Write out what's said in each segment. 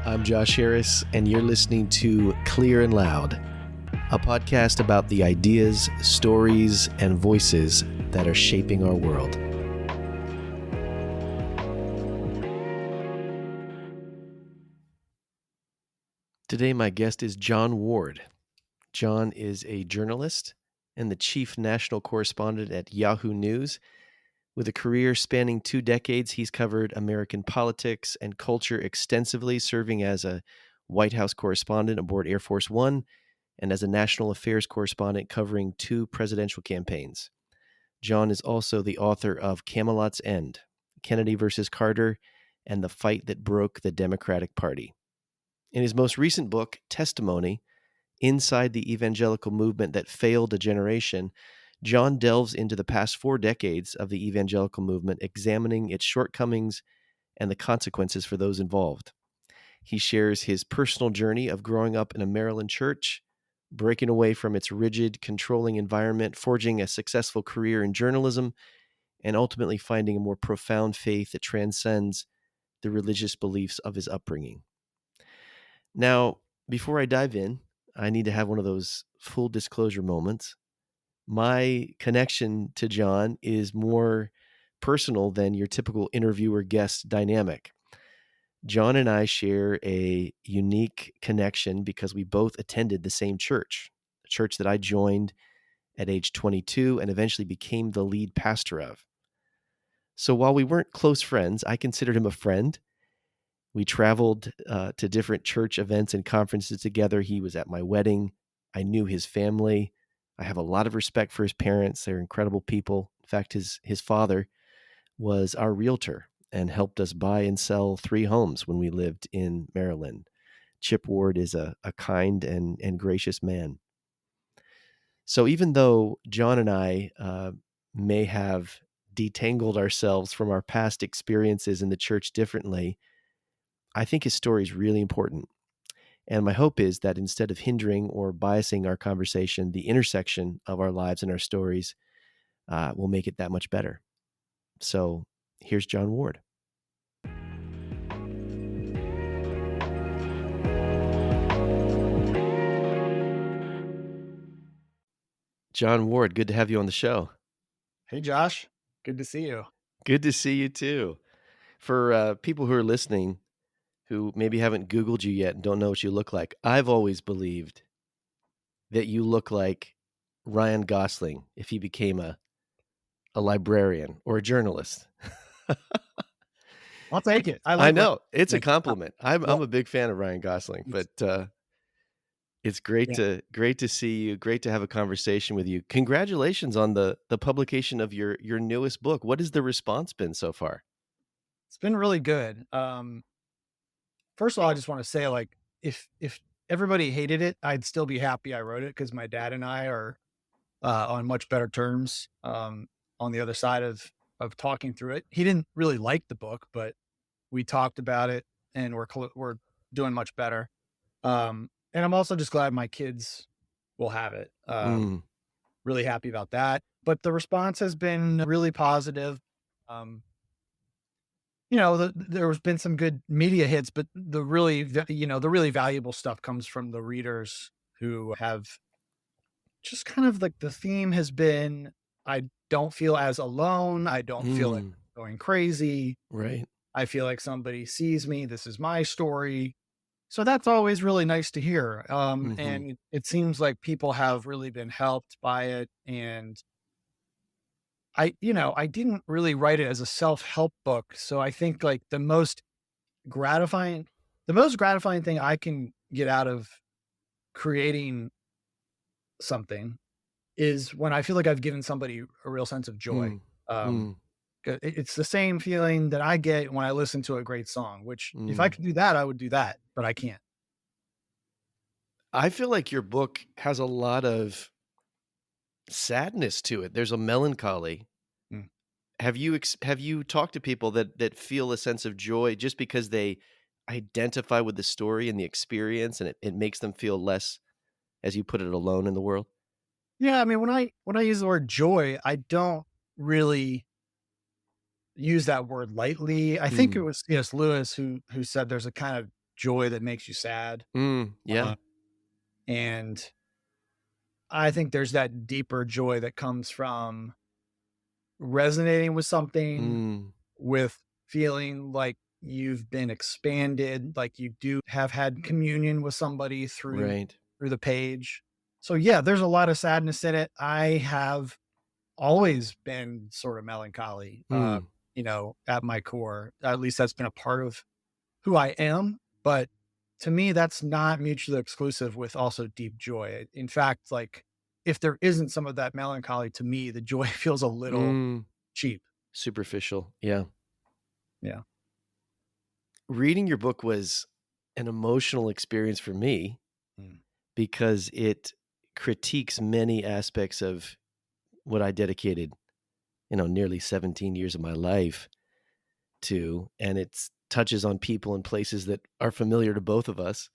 I'm Josh Harris, and you're listening to Clear and Loud, a podcast about the ideas, stories, and voices that are shaping our world. Today, my guest is Jon Ward. Jon is a journalist and the chief national correspondent at Yahoo News. With a career spanning 2 decades, he's covered American politics and culture extensively, serving as a White House correspondent aboard Air Force One and as a national affairs correspondent covering 2 presidential campaigns. Jon is also the author of Camelot's End, Kennedy versus Carter, and the Fight That Broke the Democratic Party. In his most recent book, Testimony, Inside the Evangelical Movement That Failed a Generation, Jon delves into the past 4 decades of the evangelical movement, examining its shortcomings and the consequences for those involved. He shares his personal journey of growing up in a Maryland church, breaking away from its rigid, controlling environment, forging a successful career in journalism, and ultimately finding a more profound faith that transcends the religious beliefs of his upbringing. Now, before I dive in, I need to have one of those full disclosure moments. My connection to Jon is more personal than your typical interviewer-guest dynamic. Jon and I share a unique connection because we both attended the same church, a church that I joined at age 22 and eventually became the lead pastor of. So while we weren't close friends, I considered him a friend. We traveled to different church events and conferences together. He was at my wedding. I knew his family. I have a lot of respect for his parents. They're incredible people. In fact, his father was our realtor and helped us buy and sell 3 homes when we lived in Maryland. Chip Ward is a kind and gracious man. So even though Jon and I may have detangled ourselves from our past experiences in the church differently, I think his story is really important. And my hope is that instead of hindering or biasing our conversation, the intersection of our lives and our stories will make it that much better. So here's Jon Ward. Jon Ward, good to have you on the show. Hey, Josh. Good to see you. Good to see you too. For people who are listening who maybe haven't Googled you yet and don't know what you look like, I've always believed that you look like Ryan Gosling if he became a librarian or a journalist. I'll take it. I know. It's a Like, compliment. I'm well, a big fan of Ryan Gosling, but it's great to see you. Great to have a conversation with you. Congratulations on the publication of your newest book. What has the response been so far? it's been really good. First of all, I just want to say, like, if everybody hated it, I'd still be happy I wrote it because my dad and I are on much better terms on the other side of talking through it. He didn't really like the book, but we talked about it and we're doing much better. And I'm also just glad my kids will have it. Really happy about that. But the response has been really positive. There's been some good media hits, but the really valuable stuff comes from the readers who have just kind of like, the theme has been, I don't feel as alone. I don't feel like going crazy. Right. I feel like somebody sees me. This is my story. So that's always really nice to hear. And it seems like people have really been helped by it. And I didn't really write it as a self-help book. So I think like the most gratifying thing I can get out of creating something is when I feel like I've given somebody a real sense of joy. It's the same feeling that I get when I listen to a great song, which if I could do that, I would do that, but I can't. I feel like your book has a lot of sadness to it. There's a melancholy. Have you talked to people that feel a sense of joy just because they identify with the story and the experience, and it makes them feel less, as you put it, alone in the world? Yeah, I mean, when I use the word joy, I don't really use that word lightly. I think it was C.S. Lewis who said there's a kind of joy that makes you sad. Yeah. Uh, and I think there's that deeper joy that comes from resonating with something, Mm, with feeling like you've been expanded, like you do have had communion with somebody right. through the page. So yeah, there's a lot of sadness in it. I have always been sort of melancholy, Mm, at my core. At least that's been a part of who I am. But to me, that's not mutually exclusive with also deep joy. In fact, like if there isn't some of that melancholy, to me, the joy feels a little mm, cheap. superficial. Yeah. Yeah. Reading your book was an emotional experience for me Mm. because it critiques many aspects of what I dedicated, nearly 17 years of my life to, and it touches on people and places that are familiar to both of us.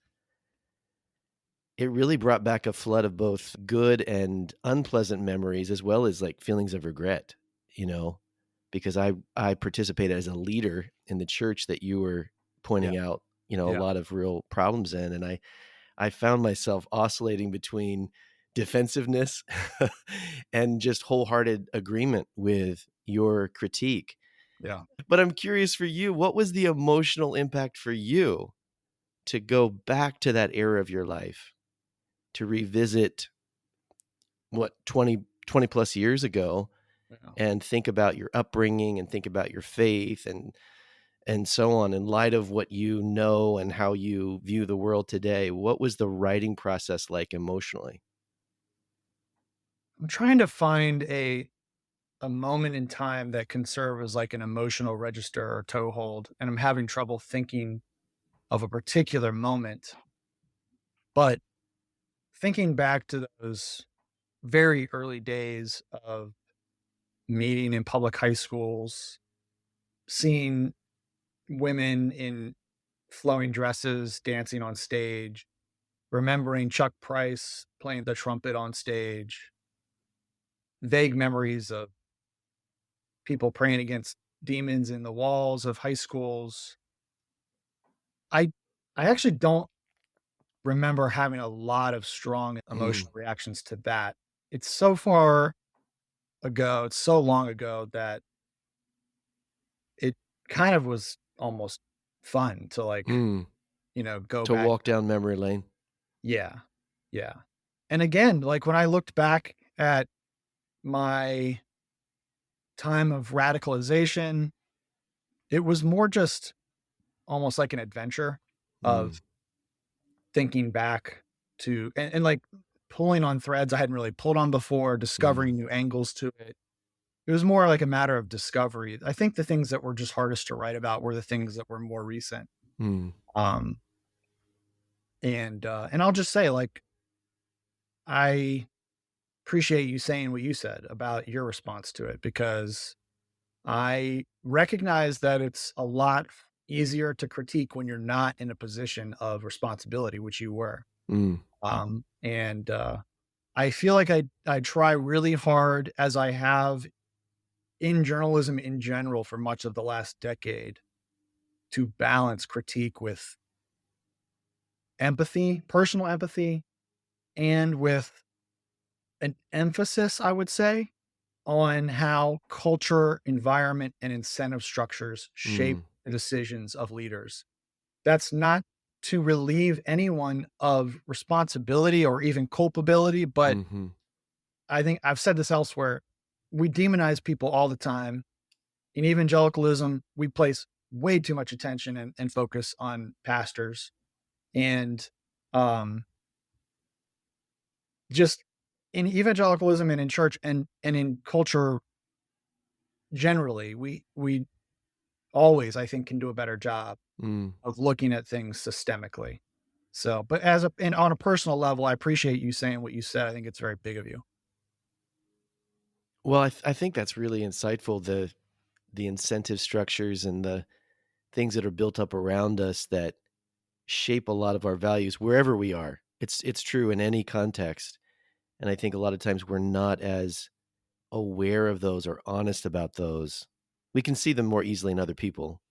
It really brought back a flood of both good and unpleasant memories as well as, like, feelings of regret, you know, because I participated as a leader in the church that you were Yeah. pointing out, a Yeah. lot of real problems in, and I found myself oscillating between defensiveness and just wholehearted agreement with your critique. Yeah. But I'm curious for you, what was the emotional impact for you to go back to that era of your life, to revisit what 20 plus years ago Yeah. and think about your upbringing and think about your faith and so on in light of what you know and how you view the world today? What was the writing process like emotionally? I'm trying to find a moment in time that can serve as like an emotional register or toehold, and I'm having trouble thinking of a particular moment. But thinking back to those very early days of meeting in public high schools, seeing women in flowing dresses dancing on stage, remembering Chuck Price playing the trumpet on stage, vague memories of people praying against demons in the walls of high schools. I I actually don't remember having a lot of strong Mm, emotional reactions to that. It's so far ago, it's so long ago that it kind of was almost fun to mm, go to back. walk down memory lane. Yeah. Yeah. And again, like when I looked back at my time of radicalization, it was more just almost like an adventure Mm, of thinking back to and like pulling on threads I hadn't really pulled on before, mm, discovering new angles to it. It was more like a matter of discovery. I think the things that were just hardest to write about were the things that were more recent. mm, Um, and I'll just say, like, I appreciate you saying what you said about your response to it because I recognize that it's a lot easier to critique when you're not in a position of responsibility, which you were. mm, And I feel like I try really hard as I have in journalism in general for much of the last decade to balance critique with empathy, personal empathy, and with an emphasis, I would say, on how culture, environment, and incentive structures shape mm, the decisions of leaders. That's not to relieve anyone of responsibility or even culpability, but mhm, I think I've said this elsewhere. We demonize people all the time. In evangelicalism, we place way too much attention and focus on pastors. And um, just in evangelicalism and in church and in culture generally, we always, I think, can do a better job mm. of looking at things systemically. So, but and on a personal level, I appreciate you saying what you said. I think it's very big of you. Well, I think that's really insightful, the incentive structures and the things that are built up around us that shape a lot of our values wherever we are. It's true in any context, and I think a lot of times we're not as aware of those or honest about those. We can see them more easily in other people,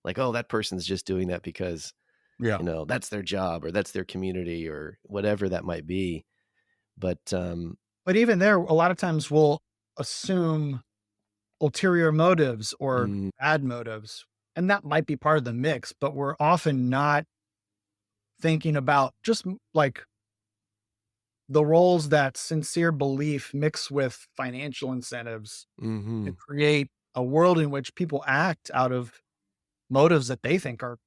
like, "Oh, that person's just doing that because, Yeah. That's their job or that's their community or whatever that might be. But, But even there, a lot of times we'll assume ulterior motives or mm, bad motives, and that might be part of the mix, but we're often not thinking about just like the roles that sincere belief mix with financial incentives to mhm, create a world in which people act out of motives that they think are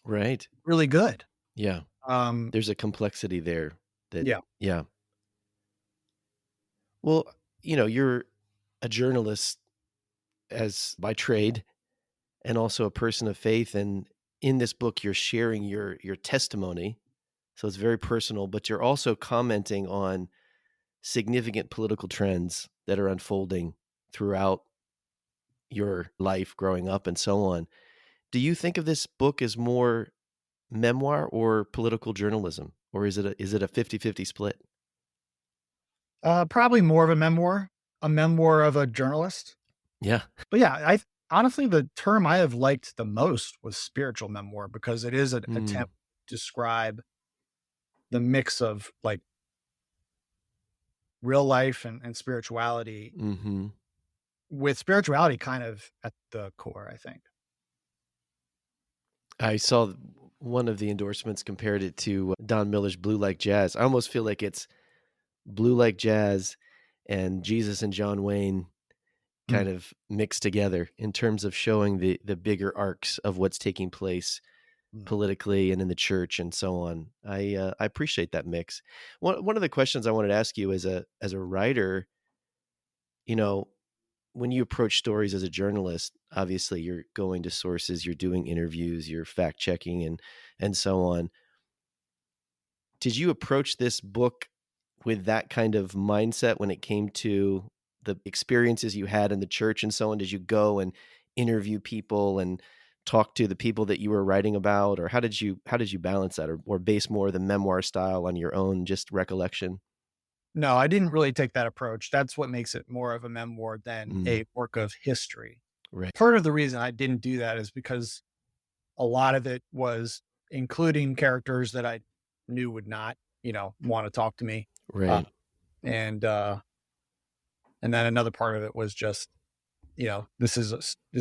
right. really good. Yeah. Um, There's a complexity there that yeah. yeah. Well, you're a journalist as by trade and also a person of faith, and in this book, you're sharing your testimony, so it's very personal, but you're also commenting on significant political trends that are unfolding throughout your life growing up and so on. Do you think of this book as more memoir or political journalism, or is it a 50-50 split? Probably more of a memoir of a journalist. Yeah. But yeah, honestly, the term I have liked the most was spiritual memoir because it is an Mm, attempt to describe the mix of like real life and spirituality, mhm. with spirituality kind of at the core, I think. I saw one of the endorsements compared it to Don Miller's Blue Like Jazz. I almost feel like it's Blue Like Jazz and Jesus and John Wayne Mm, kind of mixed together in terms of showing the bigger arcs of what's taking place mm. politically and in the church and so on. I appreciate that mix. One of the questions I wanted to ask you as a writer, you know, when you approach stories as a journalist, obviously you're going to sources, you're doing interviews, you're fact checking and so on. Did you approach this book with that kind of mindset when it came to the experiences you had in the church and so on? Did you go and interview people and talk to the people that you were writing about, or how did you balance that, or base more of the memoir style on your own just recollection? No, I didn't really take that approach. That's what makes it more of a memoir than Mm, a work of history. right, Part of the reason I didn't do that is because a lot of it was including characters that I knew would not, want to talk to me. Uh, right. and and then another part of it was just, this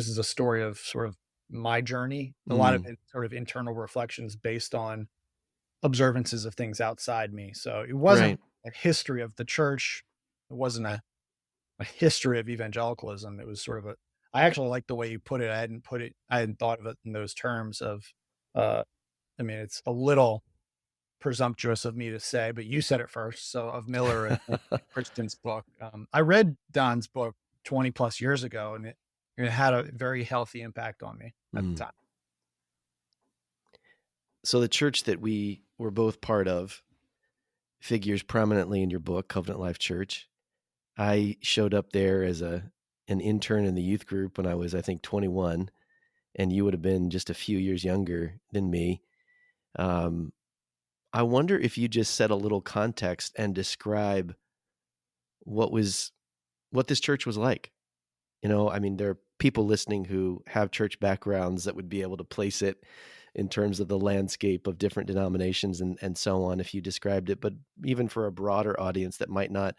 is a story of sort of my journey. A lot of Mm, it sort of internal reflections based on observances of things outside me. So it wasn't right. a history of the church. It wasn't a history of evangelicalism. It was sort of I actually like the way you put it. I hadn't thought of it in those terms of, uh, I mean, it's a little presumptuous of me to say, but you said it first. So of Miller and Christian's book, I read Don's book 20 plus years ago, and it had a very healthy impact on me at the Mm. time. So the church that we were both part of figures prominently in your book, Covenant Life Church. I showed up there as an intern in the youth group when I was, I think, 21, and you would have been just a few years younger than me. Um, I wonder if you just set a little context and describe what was what this church was like. I mean, there are people listening who have church backgrounds that would be able to place it in terms of the landscape of different denominations and so on if you described it. But even for a broader audience that might not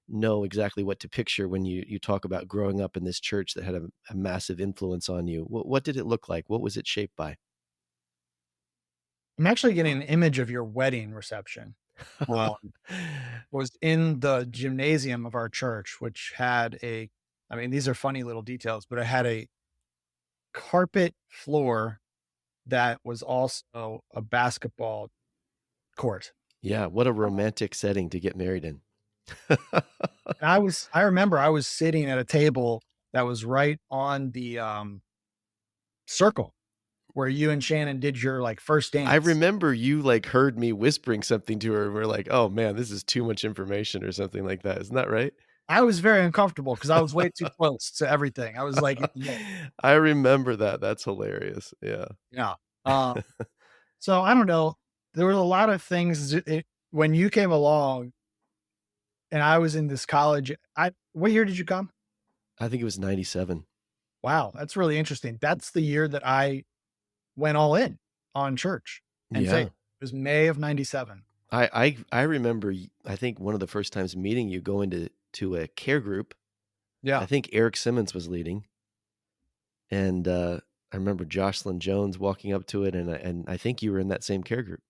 know exactly what to picture when you talk about growing up in this church that had a massive influence on you. What did it look like? What was it shaped by? I'm actually getting an image of your wedding reception. Um, was in the gymnasium of our church, which had I mean, these are funny little details, but it had a carpet floor that was also a basketball court. Yeah, what a romantic setting to get married in. And I remember I was sitting at a table that was right on the, circle where you and Shannon did your, like, first I dance. remember you, like, heard me whispering something to her, and we're like, "Oh, man, this is too much information," or something like that. Isn't that right? I was very uncomfortable because I was way too close to everything. I was like, "Yeah." I remember that. That's hilarious. Yeah. Yeah. Um, so I don't know. There were a lot of things when you came along and I was in this college. What year did you come? I think it was 97. Wow, that's really interesting. That's the year that I went all in on church. In fact, Yeah. it was May of '97. I remember I think one of the first times meeting you going to a care group. I Yeah. think Eric Simmons was leading, and, I remember Jocelyn Jones walking up to it, and I think you were in that same care group.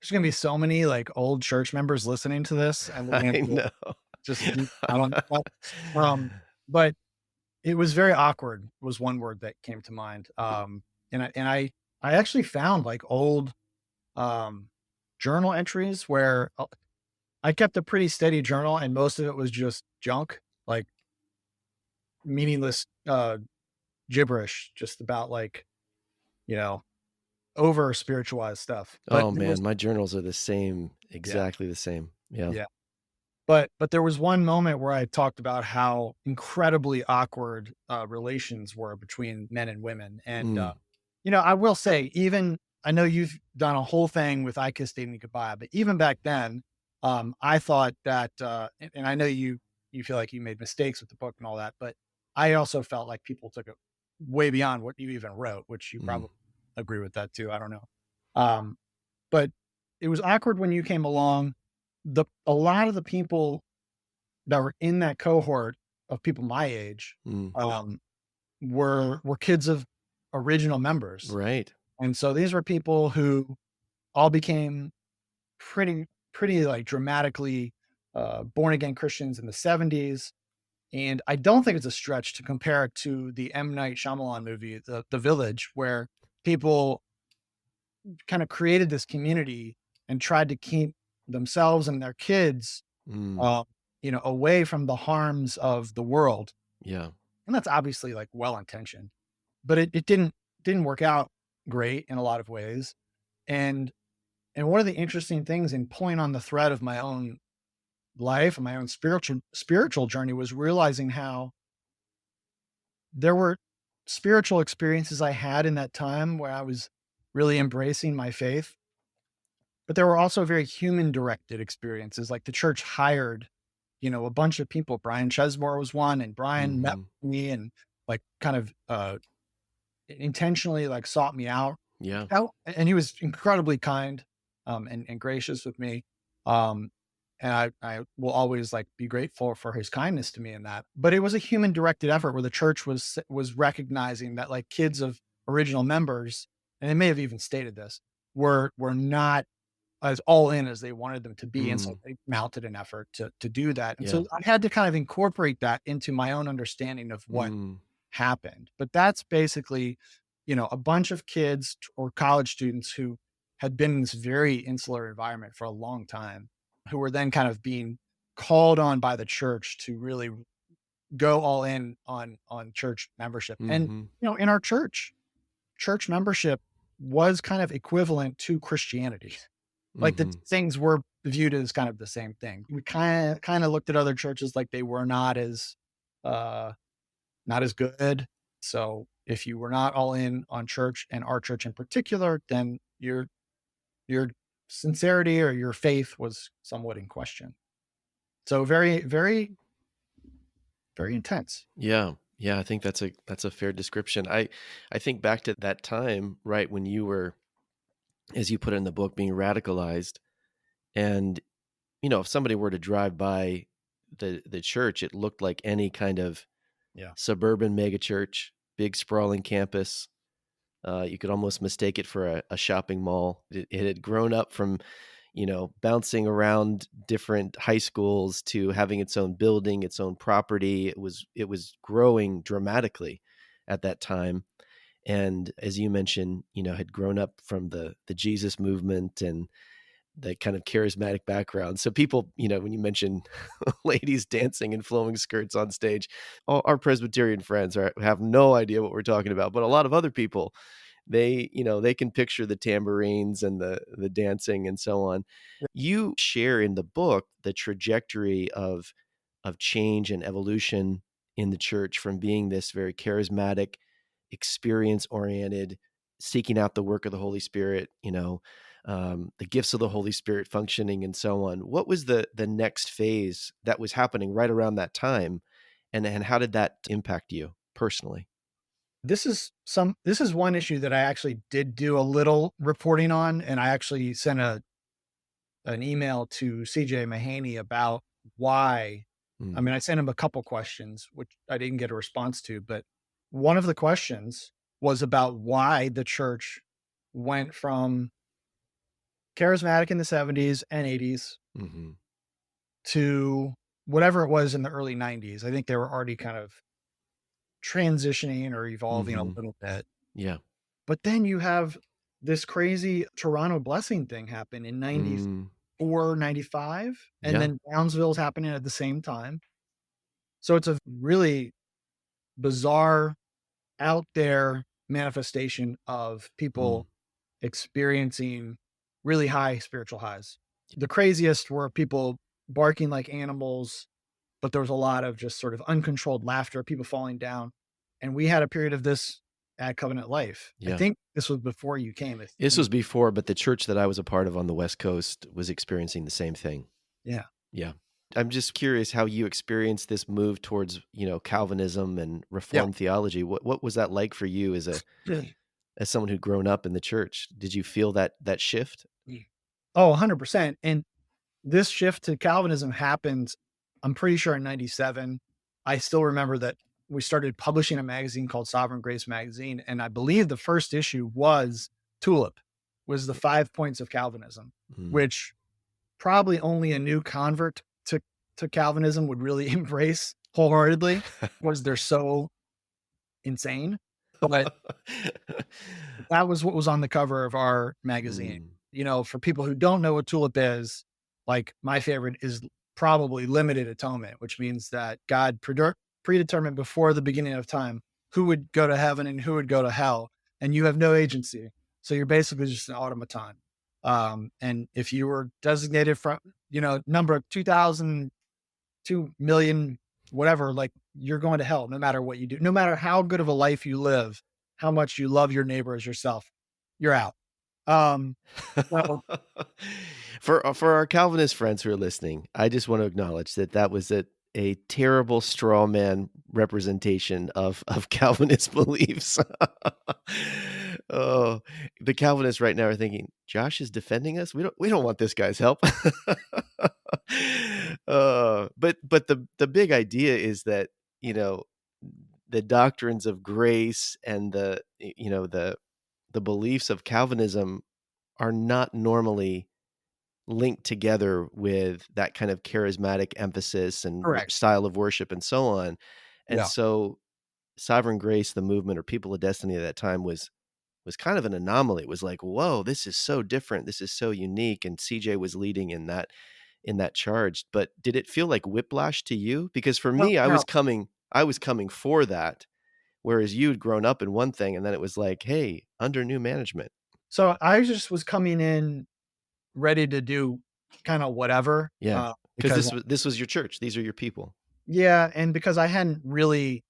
There's gonna be so many, like, old church members listening to this, and they're gonna I be know. just geek out on that. But it was very awkward was one word that came to mind. I actually found, like, old, um, journal entries where, I kept a pretty steady journal, and most of it was just junk, like, meaningless, gibberish just about, like, you know, over spiritualized stuff. But Oh, there was man, my journals are the same, yeah, exactly the same. Yeah. yeah. But there was one moment where I talked about how incredibly awkward, relations were between men and women, and, Mm, I will say, even I know you've done a whole thing with "I Kissed Dating Goodbye," but even back then, I thought that, and I know you feel like you made mistakes with the book and all that, but I also felt like people took it way beyond what you even wrote, which you mm, probably agree with that too, I don't know. Um, but it was awkward when you came along. A lot of the people that were in that cohort of people my age, mm. um, were kids of original members. Right. And so these were people who all became pretty like dramatically born again Christians in the '70s. And I don't think it's a stretch to compare it to the M. Night Shyamalan movie, The Village, where people kind of created this community and tried to keep themselves and their kids, Mm, uh, away from the harms of the world. yeah. And that's obviously like well intentioned, but it didn't work out great in a lot of ways. And one of the interesting things in pulling on the thread of my own life and my own spiritual journey was realizing how there were spiritual experiences I had in that time where I was really embracing my faith, but there were also very human directed experiences. Like the church hired, a bunch of people. Brian Chesmore was one, and Brian met Mhm. me and like kind of intentionally like sought me out. Yeah. And he was incredibly kind, and gracious with me. Um, and I will always like be grateful for his kindness to me in that. But it was a human directed effort where the church was recognizing that like kids of original members, and they may have even stated this, were not as all in as they wanted them to be. And so Mm, they mounted an effort to do that. And yeah. so I had to kind of incorporate that into my own understanding of what Mm, happened. But that's basically, a bunch of kids or college students who had been in this very insular environment for a long time, who were then kind of being called on by the church to really go all in on church membership. And, mhm, in our church membership was kind of equivalent to Christianity. Like the mhm. things were viewed as kind of the same thing. We kind of looked at other churches like they were uh not as good. So if you were not all in on church and our church in particular, then your sincerity or your faith was somewhat in question. So very, very, very intense. Yeah. Yeah, I think that's a fair description. I think back to that time, right, when you were, as you put in the book, being radicalized, and, if somebody were to drive by the church, it looked like any kind of Yeah. suburban megachurch, big sprawling campus. You could almost mistake it for a shopping mall. It had grown up from, bouncing around different high schools to having its own building, its own property. It was growing dramatically at that time. And as you mentioned, had grown up from the Jesus movement and the kind of charismatic background. So people, when you mention ladies dancing in flowing skirts on stage, all our Presbyterian friends have no idea what we're talking about. But a lot of other people, they can picture the tambourines and the dancing and so on. You share in the book the trajectory of change and evolution in the church from being this very charismatic, experience oriented, seeking out the work of the Holy Spirit, the gifts of the Holy Spirit functioning and so on. What was the next phase that was happening right around that time, and how did that impact you personally? This is one issue that I actually did do a little reporting on, and I actually sent an email to CJ Mahaney about why. I Mm, mean, I sent him a couple questions, which I didn't get a response to, but one of the questions was about why the church went from charismatic in the 70s and 80s mhm, to whatever it was in the early 90s. I think they were already kind of transitioning or evolving a mhm. little bit. Yeah. But then you have this crazy Toronto blessing thing happen in Mm, 94, 95, and yeah. then Brownsville's happening at the same time. So it's a really bizarre, out there manifestation of Mm, people experiencing really high spiritual highs. The craziest were people barking like animals, but there was a lot of just sort of uncontrolled laughter, people falling down. And we had a period of this at Covenant Life. I yeah. think this was before you came. If This you, was before, but the church that I was a part of on the West Coast was experiencing the same thing. yeah. Yeah. I'm just curious how you experienced this move towards, Calvinism and Yeah. Reformed theology. What was that like for you as someone who'd grown up in the church? Did you feel that shift? Oh, 100%. And this shift to Calvinism happened, I'm pretty sure in 97. I still remember that we started publishing a magazine called Sovereign Grace Magazine. And I believe the first issue was Tulip, was the 5 points of Calvinism, Mm. which probably only a new convert to Calvinism would really embrace wholeheartedly because they're so insane. But that was what was on the cover of our magazine. Mm. You know, for people who don't know what tulip is, like my favorite is probably limited atonement, which means that God predetermined before the beginning of time who would go to heaven and who would go to hell, and you have no agency. So you're basically just an automaton. And if you were designated from, number 2000, 2 million, whatever, like you're going to hell no matter what you do, no matter how good of a life you live, how much you love your neighbor as yourself, you're out. Um, so For our Calvinist friends who are listening, I just want to acknowledge that was a terrible straw man representation of Calvinist beliefs. Oh, the Calvinists right now are thinking, "Josh is defending us? We don't want this guy's help." But the big idea is that, you know, the doctrines of grace and the beliefs of Calvinism are not normally linked together with that kind of charismatic emphasis and correct. style of worship and so on. And Yeah. so Sovereign Grace, the movement or People of Destiny at that time was kind of an anomaly. It was like, "Whoa, this is so different. This is so unique." And CJ was leading in that charge. But did it feel like whiplash to you? Because for Well, me, I was no. coming for that, whereas you'd grown up in one thing and then it was like, "Hey, under new management." So I just was coming in ready to do kind of whatever, Yeah, because because this was your church. These are your people. yeah, and because I hadn't really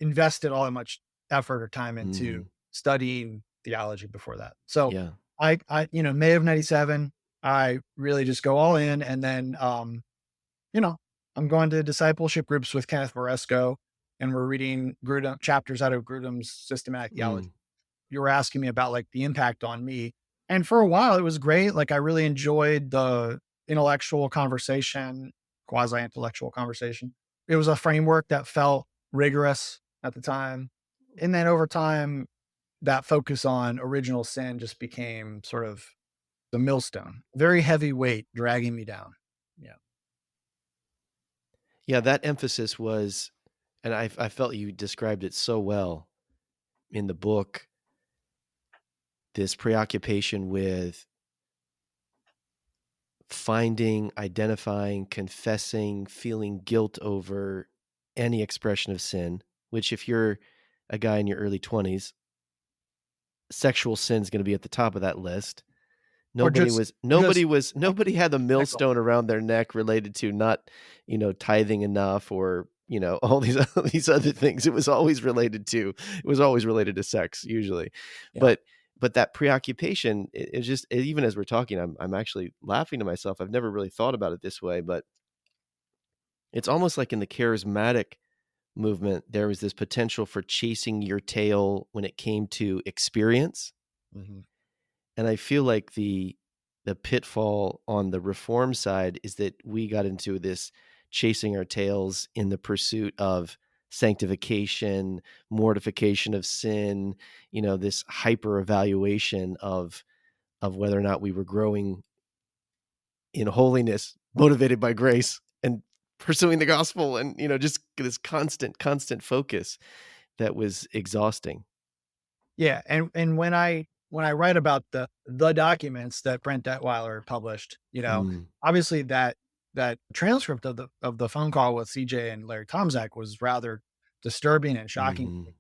invested all that much effort or time into Mhm. studying theology before that. So Yeah. May of 97, I really just go all in. And then, you know, I'm going to discipleship groups with Kenneth Moresco, and we're reading Grudem chapters out of Grudem's systematic theology. Mm. You were asking me about like the impact on me. And for a while it was great. Like I really enjoyed the intellectual conversation, quasi intellectual conversation. It was a framework that felt rigorous at the time. And then over time, that focus on original sin just became sort of the millstone, very heavy weight dragging me down. Yeah. Yeah, that emphasis was and I felt you described it so well in the book, this preoccupation with finding, identifying, confessing, feeling guilt over any expression of sin, which if you're a guy in your early 20s, sexual sin's gonna be at the top of that list. Or Nobody was nobody just was nobody had the cynical. millstone around their neck related to not, tithing enough or, all these other things. It was always related to sex usually. Yeah. But that preoccupation, it's just even as we're talking, I'm actually laughing to myself. I've never really thought about it this way, but it's almost like in the charismatic movement, there was this potential for chasing your tail when it came to experience. Mhm. And I feel like the pitfall on the reform side is that we got into this chasing our tails in the pursuit of sanctification, mortification of sin, this hyper evaluation of whether or not we were growing in holiness, motivated by grace and pursuing the gospel and, just this constant focus that was exhausting. Yeah, and when I write about the documents that Brent Detweiler published, Mm, obviously that transcript of the phone call with CJ and Larry Tomzak was rather disturbing and shocking. mhm,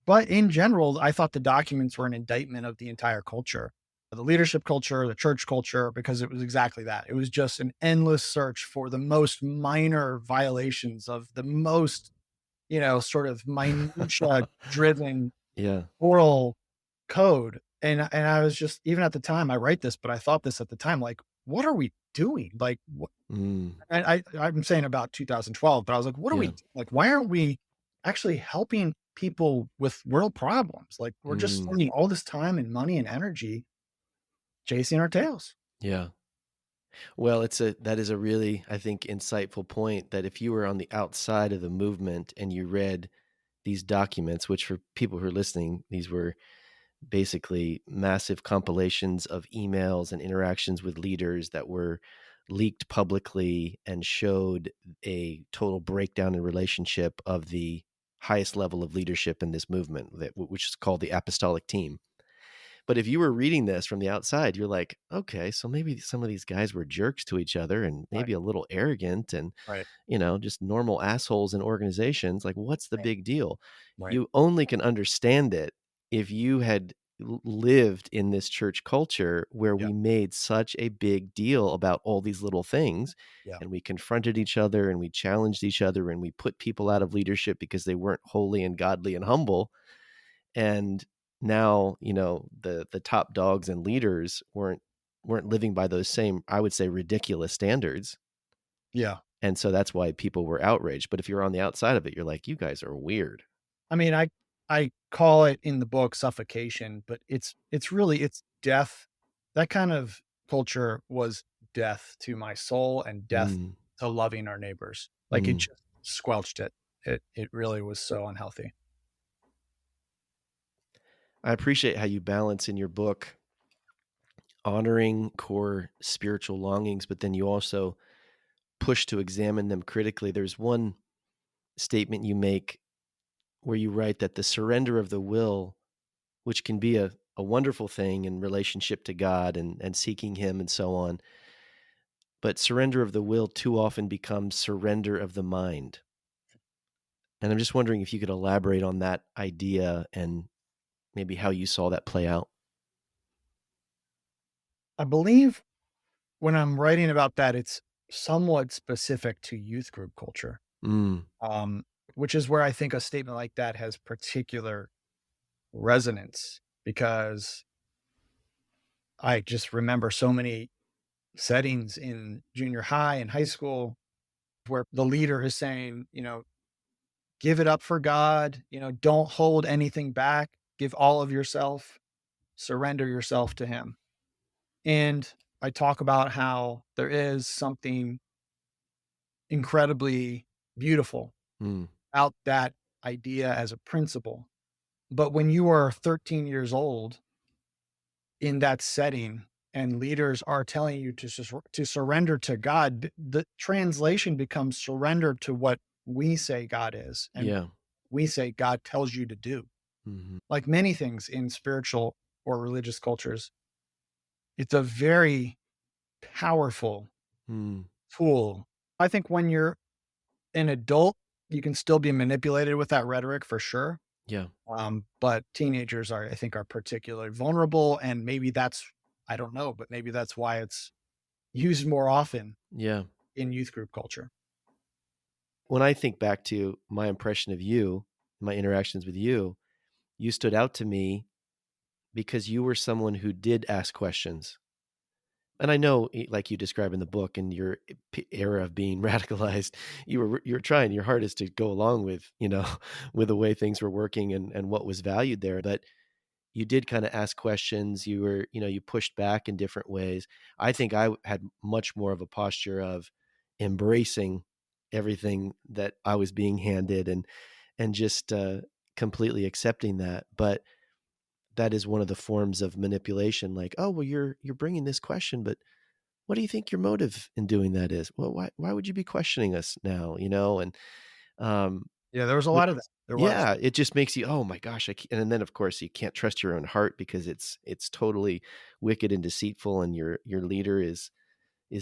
But in general, I thought the documents were an indictment of the entire culture, the leadership culture, the church culture, because it was exactly that. It was just an endless search for the most minor violations of the most, sort of minutia driven yeah, oral code. And I was just, even at the time, I write this, but I thought this at the time, like, what are we doing? Like, what? mm, And I'm saying about 2012, but I was like, what are we yeah, like? Why aren't we actually helping people with world problems? Like, we're just mm, spending all this time and money and energy chasing our tails. yeah. Well, that is a really, I think, insightful point that if you were on the outside of the movement and you read these documents, which for people who are listening, these were basically massive compilations of emails and interactions with leaders that were leaked publicly and showed a total breakdown in relationship of the highest level of leadership in this movement, which is called the apostolic team. But if you were reading this from the outside, you're like, okay, so maybe some of these guys were jerks to each other and Right. maybe a little arrogant and, Right. just normal assholes in organizations. Like, what's the Right. big deal? Right. You only can understand it if you had lived in this church culture where Yeah. we made such a big deal about all these little things Yeah. and we confronted each other and we challenged each other and we put people out of leadership because they weren't holy and godly and humble. And now, the top dogs and leaders weren't living by those same, I would say, ridiculous standards. Yeah. And so that's why people were outraged. But if you're on the outside of it, you're like, you guys are weird. I mean, I call it in the book suffocation, but it's death. That kind of culture was death to my soul and death Mm, to loving our neighbors. Like, it mm. just squelched it. It really was so unhealthy. I appreciate how you balance in your book honoring core spiritual longings, but then you also push to examine them critically. There's one statement you make where you write that the surrender of the will, which can be a wonderful thing in relationship to God and seeking Him and so on, but surrender of the will too often becomes surrender of the mind. And I'm just wondering if you could elaborate on that idea and maybe how you saw that play out. I believe when I'm writing about that, it's somewhat specific to youth group culture, Mm, um, which is where I think a statement like that has particular resonance, because I just remember so many settings in junior high and high school where the leader is saying, give it up for God, don't hold anything back, give all of yourself, surrender yourself to Him. And I talk about how there is something incredibly beautiful mm, out that idea as a principle. But when you are 13 years old in that setting and leaders are telling you to surrender to God, the translation becomes surrender to what we say God is and yeah. we say God tells you to do. Mhm, Like many things in spiritual or religious cultures, it's a very powerful mm, tool. I think when you're an adult, you can still be manipulated with that rhetoric for sure. yeah, But teenagers I think, are particularly vulnerable, and maybe that's, I don't know, but maybe that's why it's used more often yeah. in youth group culture. When I think back to my impression of you, my interactions with you, you stood out to me because you were someone who did ask questions. And I know, like you describe in the book, in your era of being radicalized, you were trying your hardest to go along with, with the way things were working and what was valued there. But you did kind of ask questions. You were, you pushed back in different ways. I think I had much more of a posture of embracing everything that I was being handed and just completely accepting that. But that is one of the forms of manipulation. Like, oh, well, you're bringing this question, but what do you think your motive in doing that is? Well, why would you be questioning us now? And um, Yeah, there was a but lot of that. There was. yeah, it just makes you, oh my gosh, and then of course you can't trust your own heart because it's totally wicked and deceitful, and your leader is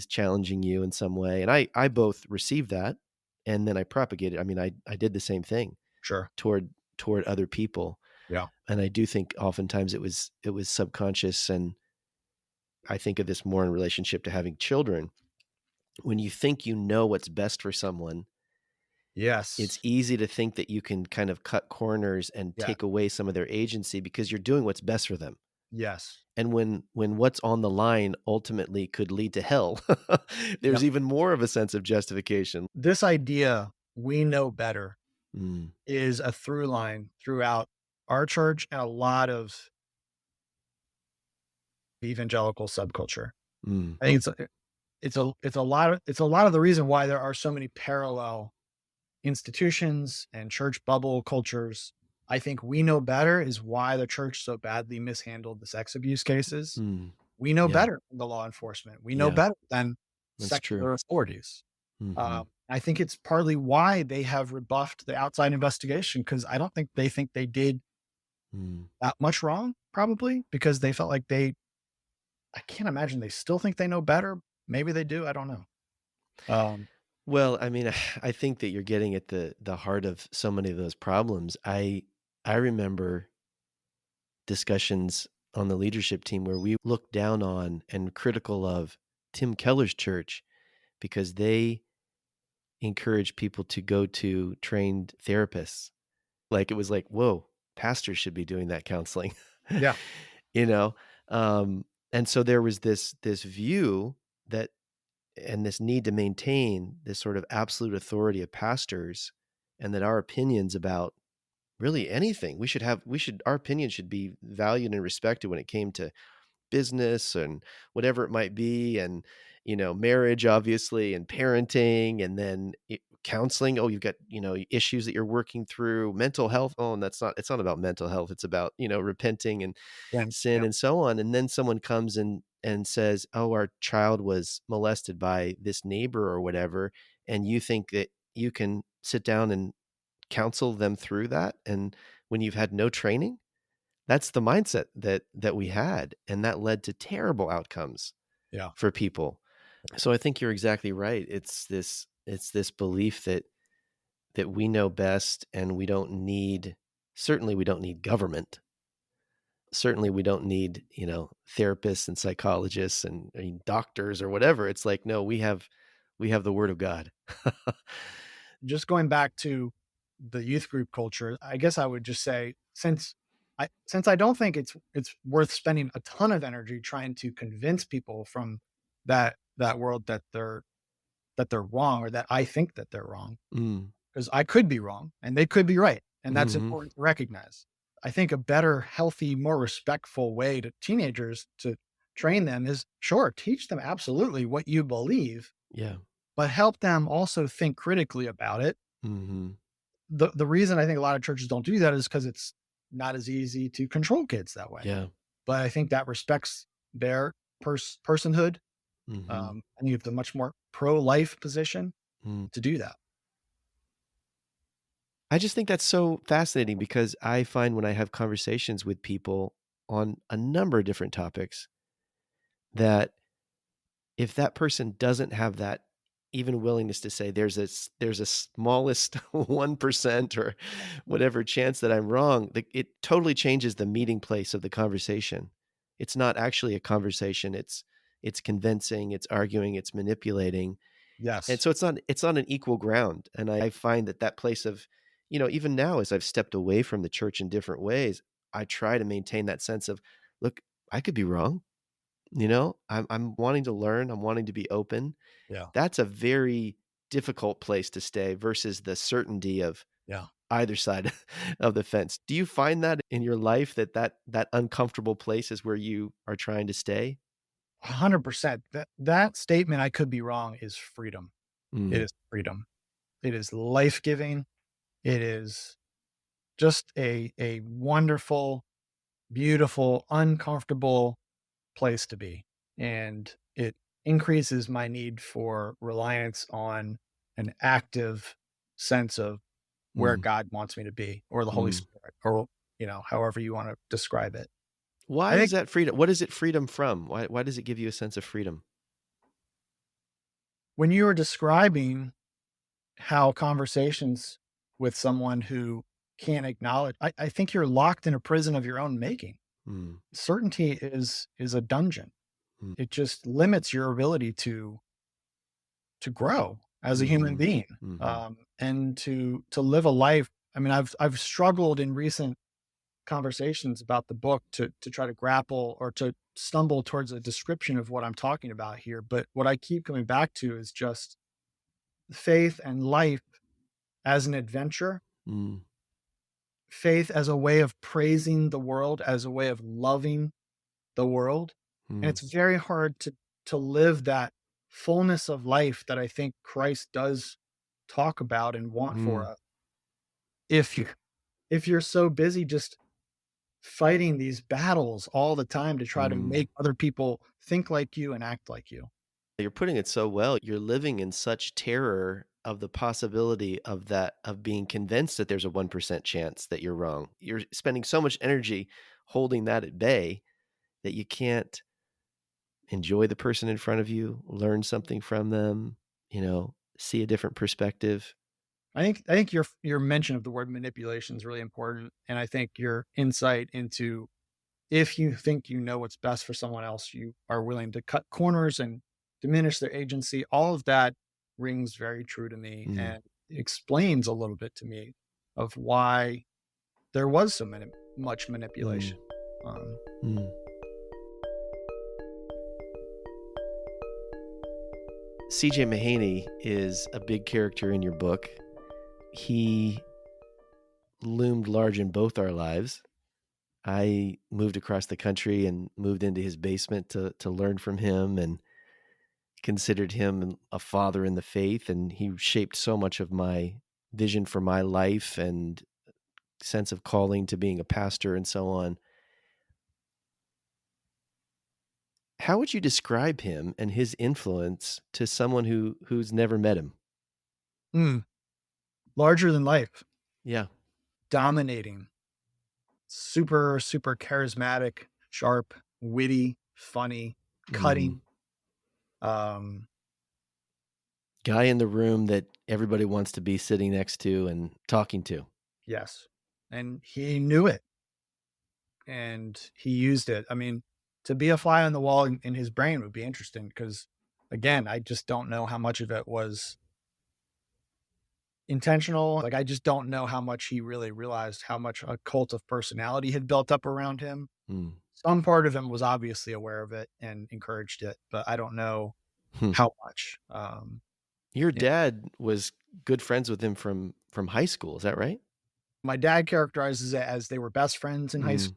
challenging you in some way. And I both received that, and then I propagated. I mean, I did the same thing Sure. toward toward other people, Yeah. and I do think oftentimes it was subconscious. And I think of this more in relationship to having children. When you think you know what's best for someone, it's Yes. easy to think that you can kind of cut corners and Yeah. take away some of their agency because you're doing what's best for them. Yes. And when what's on the line ultimately could lead to hell, there's Yep. even more of a sense of justification. This idea, we know better, Mm, is a through line throughout our church and a lot of evangelical subculture. mm, I think it's a lot of the reason why there are so many parallel institutions and church bubble cultures. I think we know better is why the church so badly mishandled the sex abuse cases. mm. We know Yeah, better than the law enforcement. We know yeah, better than that's true. secular authorities. Mhm, I think it's partly why they have rebuffed the outside investigation because I don't think they did mm. that much wrong, probably because they felt like I can't imagine they still think they know better. Maybe they do. I don't know. Um, Well, I mean, I think that you're getting at the heart of so many of those problems. I remember discussions on the leadership team where we looked down on and critical of Tim Keller's church because they encourage people to go to trained therapists. Like, it was like, "Whoa, pastors should be doing that counseling." yeah, You know? And so there was this view that and this need to maintain this sort of absolute authority of pastors, and that our opinions about really anything, our opinion should be valued and respected when it came to business and whatever it might be, and marriage obviously, and parenting, and then counseling. Oh, you've got issues that you're working through, mental health. Oh, and it's not about mental health, it's about repenting and then sin yeah, and so on. And then someone comes and says, oh, our child was molested by this neighbor or whatever, and you think that you can sit down and counsel them through that, and when you've had no training. That's the mindset that we had, and that led to terrible outcomes yeah. for people. So I think you're exactly right. It's this belief that we know best, and we don't need, certainly we don't need government. Certainly we don't need, therapists and psychologists and I mean, doctors or whatever. It's like, no, we have the word of God. Just going back to the youth group culture, I guess I would just say since I don't think it's worth spending a ton of energy trying to convince people from that world that they're wrong or that I think that they're wrong Mm. because I could be wrong and they could be right, and that's Mhm. important to recognize. I think a better, healthy, more respectful way to teenagers to train them is sure, teach them absolutely what you believe, Yeah. but help them also think critically about it. Mhm. The reason I think a lot of churches don't do that is because it's not as easy to control kids that way. Yeah. But I think that respects their personhood. Mhm. And you have the much more pro-life position Mm. to do that. I just think that's so fascinating because I find when I have conversations with people on a number of different topics that if that person doesn't have that even willingness to say there's a smallest 1% or whatever chance that I'm wrong, it totally changes the meeting place of the conversation. It's not actually a conversation. It's convincing, it's arguing, it's manipulating. And Yes. so it's not an equal ground, and I find that place of even now as I've stepped away from the church in different ways, I try to maintain that sense of, "Look, I could be wrong. I'm wanting to learn, I'm wanting to be open. Yeah. That's a very difficult place to stay versus the certainty of Yeah. either side of the fence. Do you find that in your life that uncomfortable place is where you are trying to stay? 100%. That statement, I could be wrong, is freedom. It Mm, is freedom. It is life-giving. It is just a wonderful, beautiful, uncomfortable place to be. And it increases my need for reliance on an active sense of where mm, God wants me to be, or the Holy mm. Spirit, or, however you want to describe it. Why I is think that freedom? What is it freedom from? Why does it give you a sense of freedom? when you were describing how conversations with someone who can't acknowledge, I think you're locked in a prison of your own making. Mm, Certainty is a dungeon. mm, It just limits your ability to grow as a human mhm, being, mhm, and to live a life. I mean, I've struggled in recent conversations about the book to try to grapple or to stumble towards a description of what I'm talking about here. But what I keep coming back to is just faith and life as an adventure, mm, faith as a way of praising the world, as a way of loving the world. And mm, it's very hard to live that fullness of life that I think Christ does talk about and want for mm, us if you if you're so busy just fighting these battles all the time to try to mm. make other people think like you and act like you. You're putting it so well. You're living in such terror of the possibility of that of being convinced that there's a 1% chance that you're wrong. You're spending so much energy holding that at bay that you can't enjoy the person in front of you, learn something from them, see a different perspective. I think your mention of the word manipulation is really important, and I think your insight into, if you think you know what's best for someone else, you are willing to cut corners and diminish their agency. All of that rings very true to me Mm, and explains a little bit to me of why there was so much mm, manipulation. Um, mm. CJ Mahaney is a big character in your book. He loomed large in both our lives. I moved across the country and moved into his basement to learn from him and considered him a father in the faith, and he shaped so much of my vision for my life and sense of calling to being a pastor and so on. How would you describe him and his influence to someone who's never met him? mm, larger than life, Yeah. dominating, super, super charismatic, sharp, witty, funny, Mhm. cutting. Um, Guy in the room that everybody wants to be sitting next to and talking to. yes. And he knew it and he used it. I mean, to be a fly on the wall in his brain would be interesting because, again, I just don't know how much of it was intentional. Like, I just don't know how much he really realized how much a cult of personality had built up around him. Mm. Some part of him was obviously aware of it and encouraged it, but I don't know Hmm. how much. Your Yeah. dad was good friends with him from high school, is that right? My dad characterizes it as they were best friends in high Mm. school.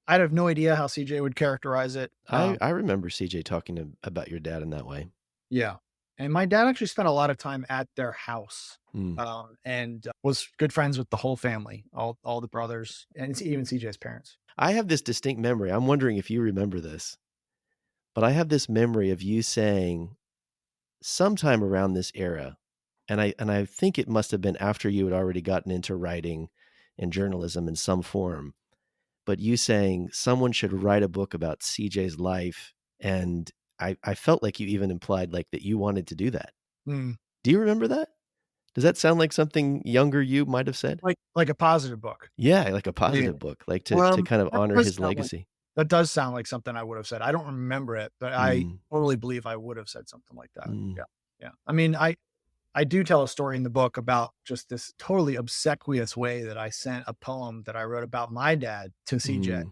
I'd have no idea how CJ would characterize it. I remember CJ talking about your dad in that way. Yeah. And my dad actually spent a lot of time at their house, Mm. and was good friends with the whole family, all the brothers, and even CJ's parents. I have this distinct memory. I'm wondering if you remember this, but I have this memory of you saying sometime around this era, and I think it must have been after you had already gotten into writing and journalism in some form, but you saying someone should write a book about CJ's life, and I felt like you even implied, like, that you wanted to do that. Mm. Do you remember that? Does that sound like something younger you might have said? Like a positive book. Yeah, like a Yeah. positive book, like to Well, kind of that honor does his sound like legacy. something I would have said. I don't remember it, but I Mm, totally believe I would have said something like that. mm, Yeah. Yeah. I mean, I do tell a story in the book about just this totally obsequious way that I sent a poem that I wrote about my dad to CJ. mm.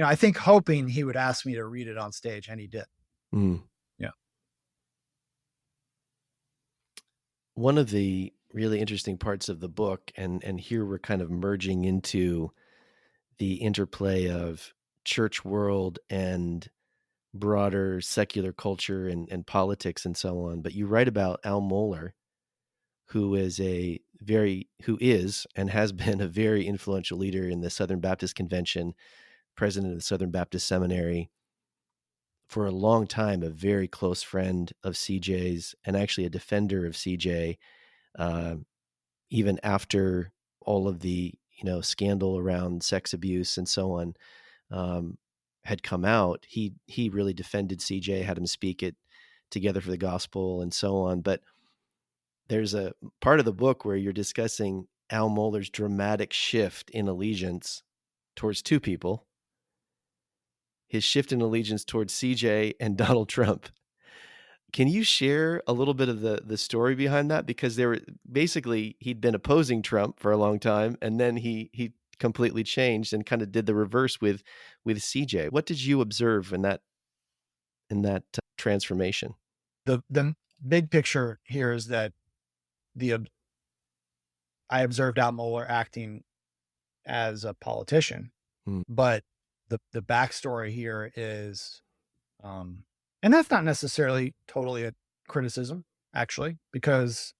I think hoping he would ask me to read it on stage, and he did. Mm. Yeah. One of the really interesting parts of the book, and here we're kind of merging into the interplay of church world and broader secular culture and politics and so on. But you write about Al Mohler, who is and has been a very influential leader in the Southern Baptist Convention, president of the Southern Baptist Seminary, for a long time, a very close friend of CJ's and actually a defender of CJ, uh, even after all of the scandal around sex abuse and so on um, had come out. He really defended CJ, had him speak it Together for the Gospel and so on. But there's a part of the book where you're discussing Al Mohler's dramatic shift in allegiance towards two people, his shift in allegiance towards CJ and Donald Trump. Can you share a little bit of the story behind that? Because they were basically he'd been opposing Trump for a long time, and then he completely changed and kind of did the reverse with CJ. What did you observe in that transformation? The big picture here is that the I observed Al Mohler acting as a politician, Mm, but the backstory here is, and that's not necessarily totally a criticism, actually, because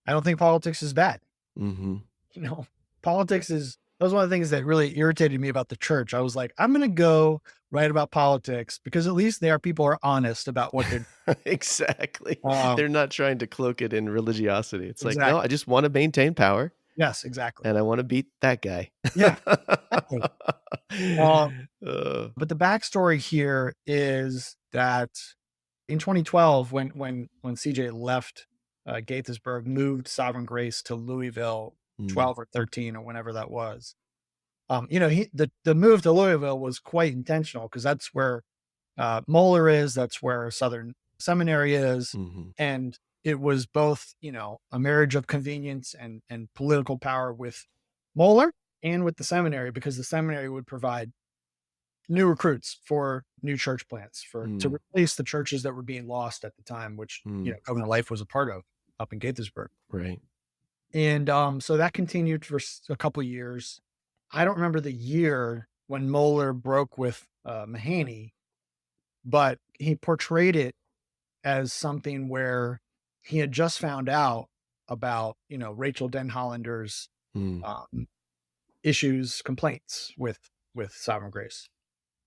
I don't think politics is bad. mhm. You know, politics is that was one of the things that really irritated me about the church. I was like, I'm gonna go write about politics because at least there people are honest about what they're Exactly. um They're not trying to cloak it in religiosity. It's like, "No, I exactly. just wanna maintain power, Yes, exactly. and I wanna beat that guy." Yeah, exactly. Um, Uh, but the backstory here is that in 2012, when CJ left Gaithersburg, moved Sovereign Grace to Louisville, mm, 12 or 13 or whenever that was. The move to Louisville was quite intentional because that's where Moeller is, that's where Southern Seminary is, mhm, and it was both a marriage of convenience and political power with Moeller and with the seminary because the seminary would provide new recruits for new church plants for to mm, replace the churches that were being lost at the time, which mm, Covenant Life was a part of up in Gaithersburg. right. And so that continued for a couple of years. I don't remember the year when Moeller broke with Mahaney, but he portrayed it as something where he had just found out about Rachel Denhollander's Mm, um, issues, complaints with Sovereign Grace.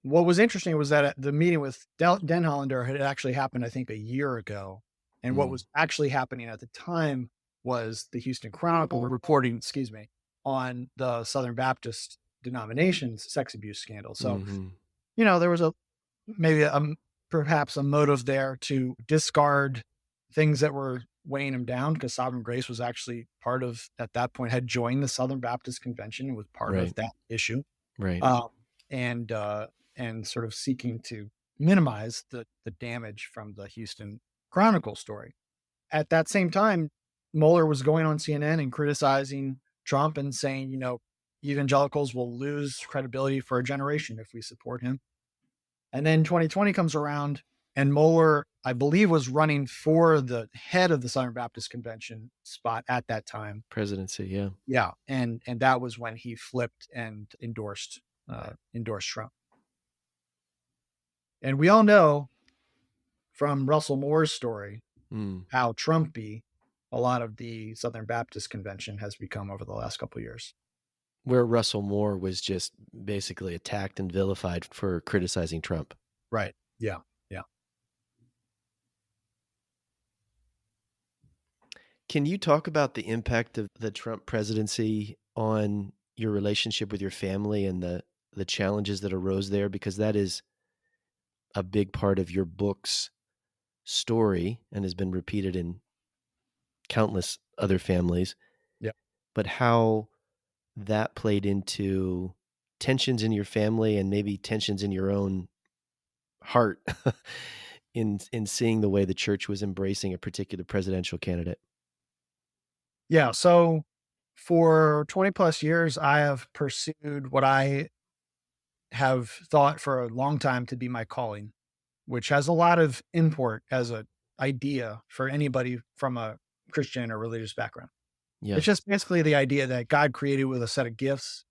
What was interesting was that at the meeting with Denhollander had actually happened, I think, a year ago. And what mm, was actually happening at the time was the Houston Chronicle were reporting, excuse me, on the Southern Baptist denomination's sex abuse scandal. So, mhm, there was maybe perhaps a motive there to discard things that were weighing him down because Sovereign Grace was actually part of, at that point, had joined the Southern Baptist Convention and was part of right, that issue right. um, and sort of seeking to minimize the damage from the Houston Chronicle story. At that same time, Mueller was going on CNN and criticizing Trump and saying, evangelicals will lose credibility for a generation if we support him. And then 2020 comes around, and Mueller, I believe, was running for the head of the Southern Baptist Convention spot at that time. Presidency, yeah. Yeah, and that was when he flipped and endorsed Trump. And we all know from Russell Moore's story Mm. how Trumpy a lot of the Southern Baptist Convention has become over the last couple of years. Where Russell Moore was just basically attacked and vilified for criticizing Trump. Right. Yeah. Yeah. Can you talk about the impact of the Trump presidency on your relationship with your family and the challenges that arose there? Because that is a big part of your book's story and has been repeated in countless other families. Yeah. But how that played into tensions in your family and maybe tensions in your own heart in seeing the way the church was embracing a particular presidential candidate. Yeah. So for 20 plus years, I have pursued what I have thought for a long time to be my calling, which has a lot of import as a idea for anybody from a Christian or religious background. Yeah. It's just basically the idea that God created with a set of gifts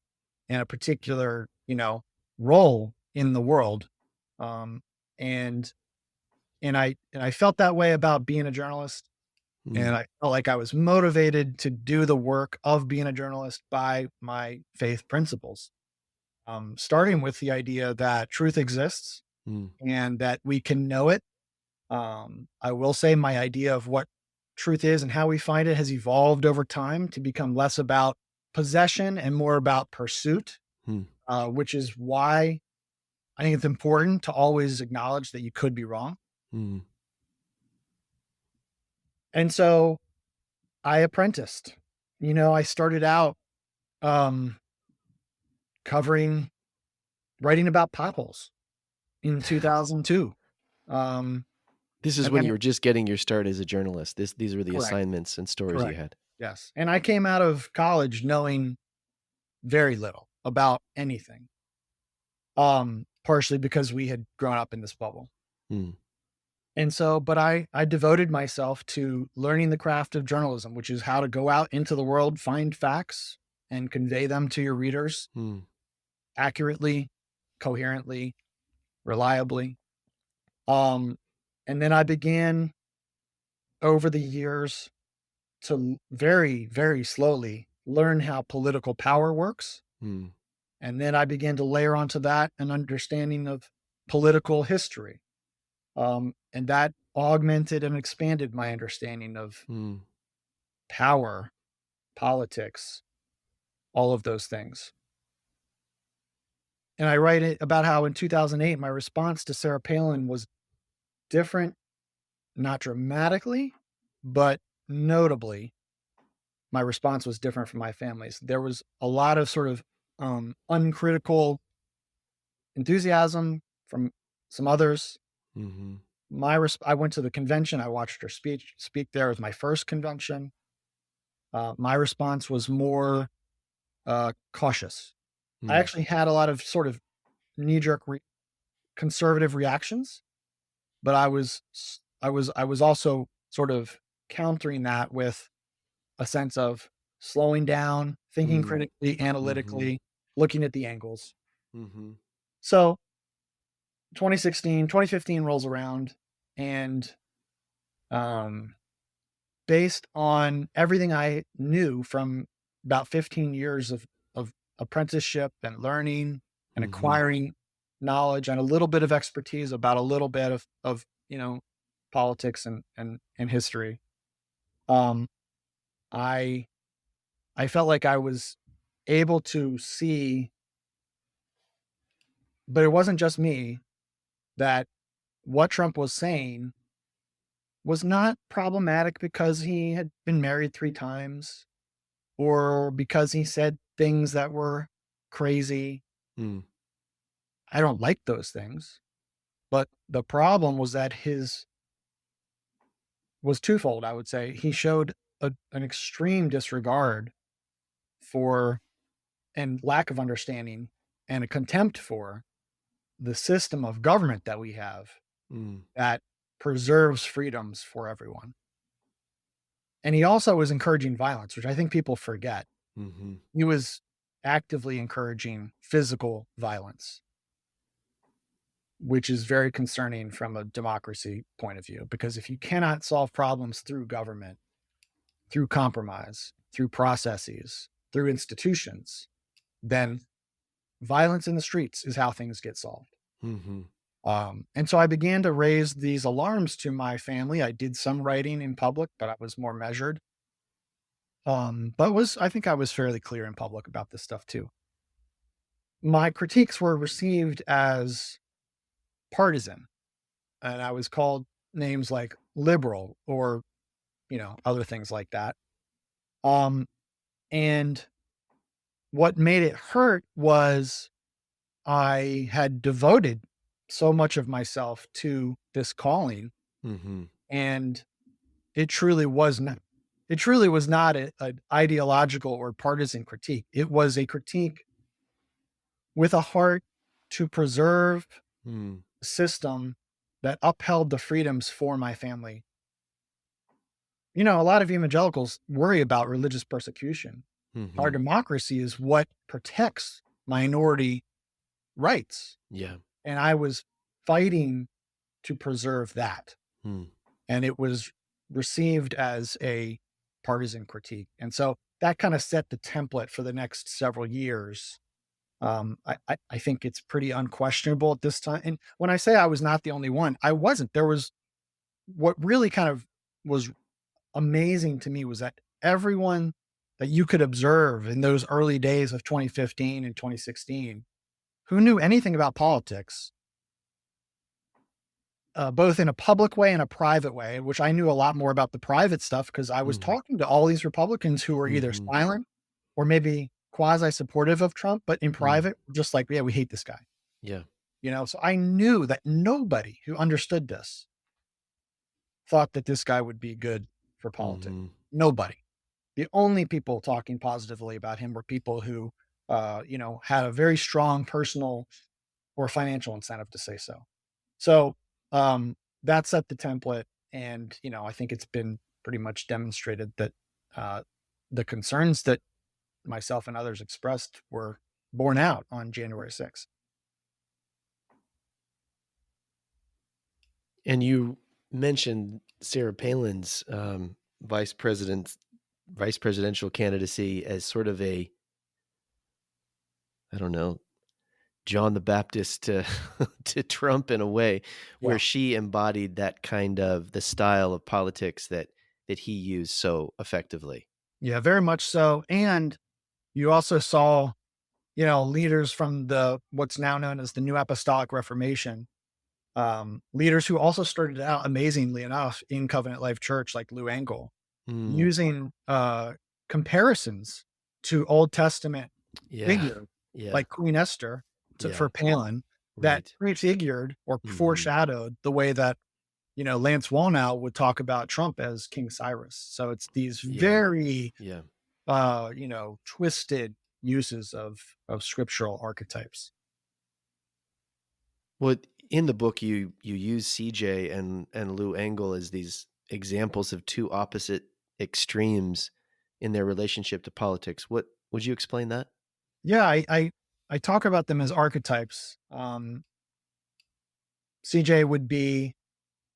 and a particular, role in the world. Um, and and I felt that way about being a journalist. Mm. And I felt like I was motivated to do the work of being a journalist by my faith principles. Starting with the idea that truth exists Mm. and that we can know it. I will say my idea of what truth is and how we find it has evolved over time to become less about possession and more about pursuit, Mm. which is why I think it's important to always acknowledge that you could be wrong. Mm. And so I apprenticed. I started out um, covering writing about potholes in 2002. Um, This is and when you then were just getting your start as a journalist. These were the correct, assignments and stories you correct. had. Yes. And I came out of college knowing very little about anything. Partially because we had grown up in this bubble. Mm. And so, but I devoted myself to learning the craft of journalism, which is how to go out into the world, find facts, and convey them to your readers Mm. accurately, coherently, reliably. Um, and then I began over the years to very, very slowly learn how political power works. Mm. And then I began to layer onto that an understanding of political history. And that augmented and expanded my understanding of Mm. power, politics, all of those things. And I write it about how in 2008, my response to Sarah Palin was different, not dramatically, but notably, my response was different from my family's. There was a lot of sort of uncritical enthusiasm from some others. Mhm. I went to the convention. I watched her speak there. It was my first convention. My response was more cautious. I Mm. actually had a lot of sort of knee jerk conservative reactions, but I was also sort of countering that with a sense of slowing down, thinking Mm. critically, Mhm. analytically, looking at the angles. Mhm. So 2016, 2015 rolls around, and um, based on everything I knew from about 15 years of apprenticeship and learning and Mhm. acquiring knowledge and a little bit of expertise about a little bit of politics and history. Um, I I felt like I was able to see, but it wasn't just me, that what Trump was saying was not problematic because he had been married 3 times or because he said things that were crazy. Mm. I don't like those things. But the problem was that his was twofold, I would say. He showed an extreme disregard for and lack of understanding and a contempt for the system of government that we have Mm. that preserves freedoms for everyone. And he also was encouraging violence, which I think people forget. Mhm. He was actively encouraging physical violence, which is very concerning from a democracy point of view. Because if you cannot solve problems through government, through compromise, through processes, through institutions, then violence in the streets is how things get solved. Mhm. And so I began to raise these alarms to my family. I did some writing in public, but I was more measured. But I think I was fairly clear in public about this stuff too. My critiques were received as partisan, and I was called names like liberal or, other things like that. Um, and what made it hurt was I had devoted so much of myself to this calling, Mhm. and it truly was not it truly was not an ideological or partisan critique. It was a critique with a heart to preserve Mm. a system that upheld the freedoms for my family. A lot of evangelicals worry about religious persecution. Our Mhm. democracy is what protects minority rights. Yeah. And I was fighting to preserve that. Mm. And it was received as a partisan critique. And so that kind of set the template for the next several years. I think it's pretty unquestionable at this time. And when I say I was not the only one, I wasn't. There was what really kind of was amazing to me was that everyone that you could observe in those early days of 2015 and 2016 who knew anything about politics, both in a public way and a private way, which I knew a lot more about the private stuff because I was Mhm. talking to all these Republicans who were either Mhm. silent or maybe quasi supportive of Trump, but in Mm. private, just like, yeah, we hate this guy. Yeah. So I knew that nobody who understood this thought that this guy would be good for politics. Mhm. Nobody. The only people talking positively about him were people who, had a very strong personal or financial incentive to say so. So that set the template, and I think it's been pretty much demonstrated that uh, the concerns that myself and others expressed were borne out on January 6th. And you mentioned Sarah Palin's, vice presidential candidacy as sort of a, I don't know, John the Baptist to to Trump in a way, Yeah, where she embodied that kind of the style of politics that he used so effectively. yeah, very much so. And you also saw, leaders from the what's now known as the New Apostolic Reformation, leaders who also started out amazingly enough in Covenant Life Church, like Lou Engle, Mm. using comparisons to Old Testament Yeah. figure Yeah. like Queen Esther Yeah. for Palin that Right. prefigured or Mhm. foreshadowed the way that Lance Wallnau would talk about Trump as King Cyrus. So it's these Yeah. very Yeah. twisted uses of scriptural archetypes. Well, in the book, you use CJ and Lou Engle as these examples of two opposite extremes in their relationship to politics. What would you explain that? Yeah, I talk about them as archetypes. CJ would be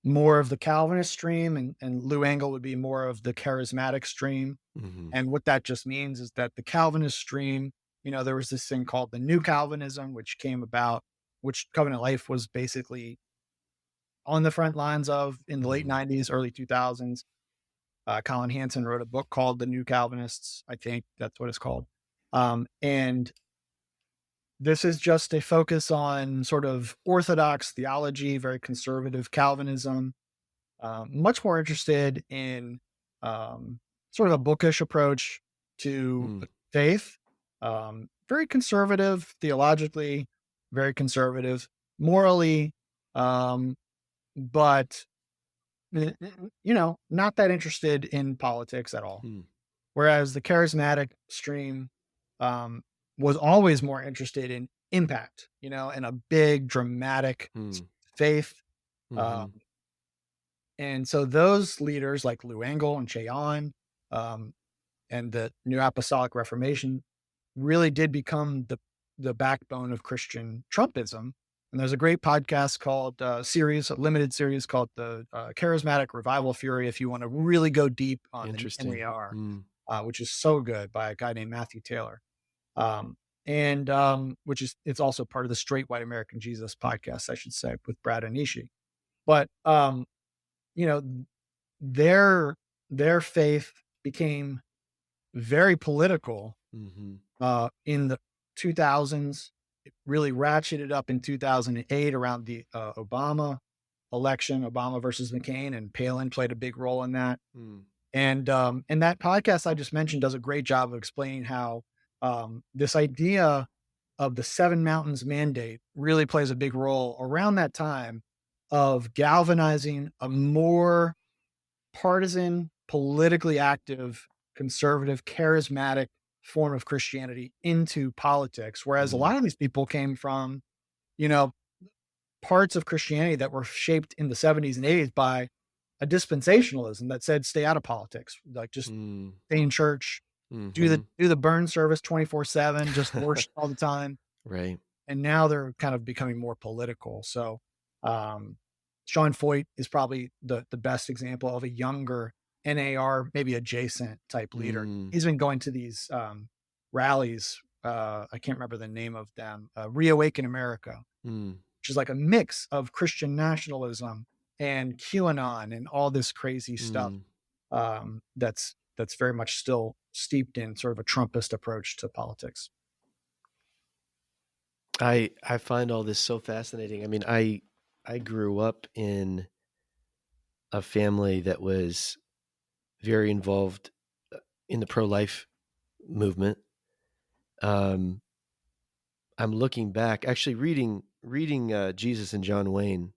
more of the Calvinist stream, and Lou Engle would be more of the charismatic stream. Mhm. And what that just means is that the Calvinist stream, there was this thing called the New Calvinism, which came about, which Covenant Life was basically on the front lines of in the late Mhm. 90s, early 2000s. Colin Hansen wrote a book called The New Calvinists. I think that's what it's called. And this is just a focus on sort of orthodox theology, very conservative Calvinism, much more interested in sort of a bookish approach to Mm. faith, very conservative theologically, very conservative morally, um, but not that interested in politics at all. Mm. Whereas the charismatic stream um, was always more interested in impact, and a big dramatic Mm. faith. Uh, Mhm. and so those leaders like Lou Engle and Cheon, um, and the New Apostolic Reformation really did become the backbone of Christian Trumpism. And there's a great podcast called a limited series called the Charismatic Revival Fury. If you want to really go deep on the Interesting. NAR, Mm. which is so good by a guy named Matthew Taylor, and which is it's also part of the Straight White American Jesus podcast, I should say, with Brad Anishi. But you know, their their faith became very political Mhm. in the 2000s. It really ratcheted up in 2008 around the Obama election, Obama versus McCain, and Palin played a big role in that. Mm. And that podcast I just mentioned does a great job of explaining how this idea of the Seven Mountains Mandate really plays a big role around that time of galvanizing a more partisan, politically active, conservative, charismatic form of Christianity into politics. Whereas a Mm. lot of these people came from you know, parts of Christianity that were shaped in the 70s and 80s by a dispensationalism that said stay out of politics, like just Mm, stay in church, mhm. do the burn service 24/7, just worship all the time. Right. And now they're kind of becoming more political. So, um, Sean Foyt is probably the best example of a younger NAR, maybe adjacent type leader. Mm, He's been going to these rallies. I can't remember the name of them. Reawaken America, mm, which is like a mix of Christian nationalism and QAnon and all this crazy stuff. mm. That's very much still steeped in sort of a Trumpist approach to politics. I find all this so fascinating. I mean, I grew up in a family that was very involved in the pro-life movement. Um, I'm looking back, actually reading Jesus and John Wayne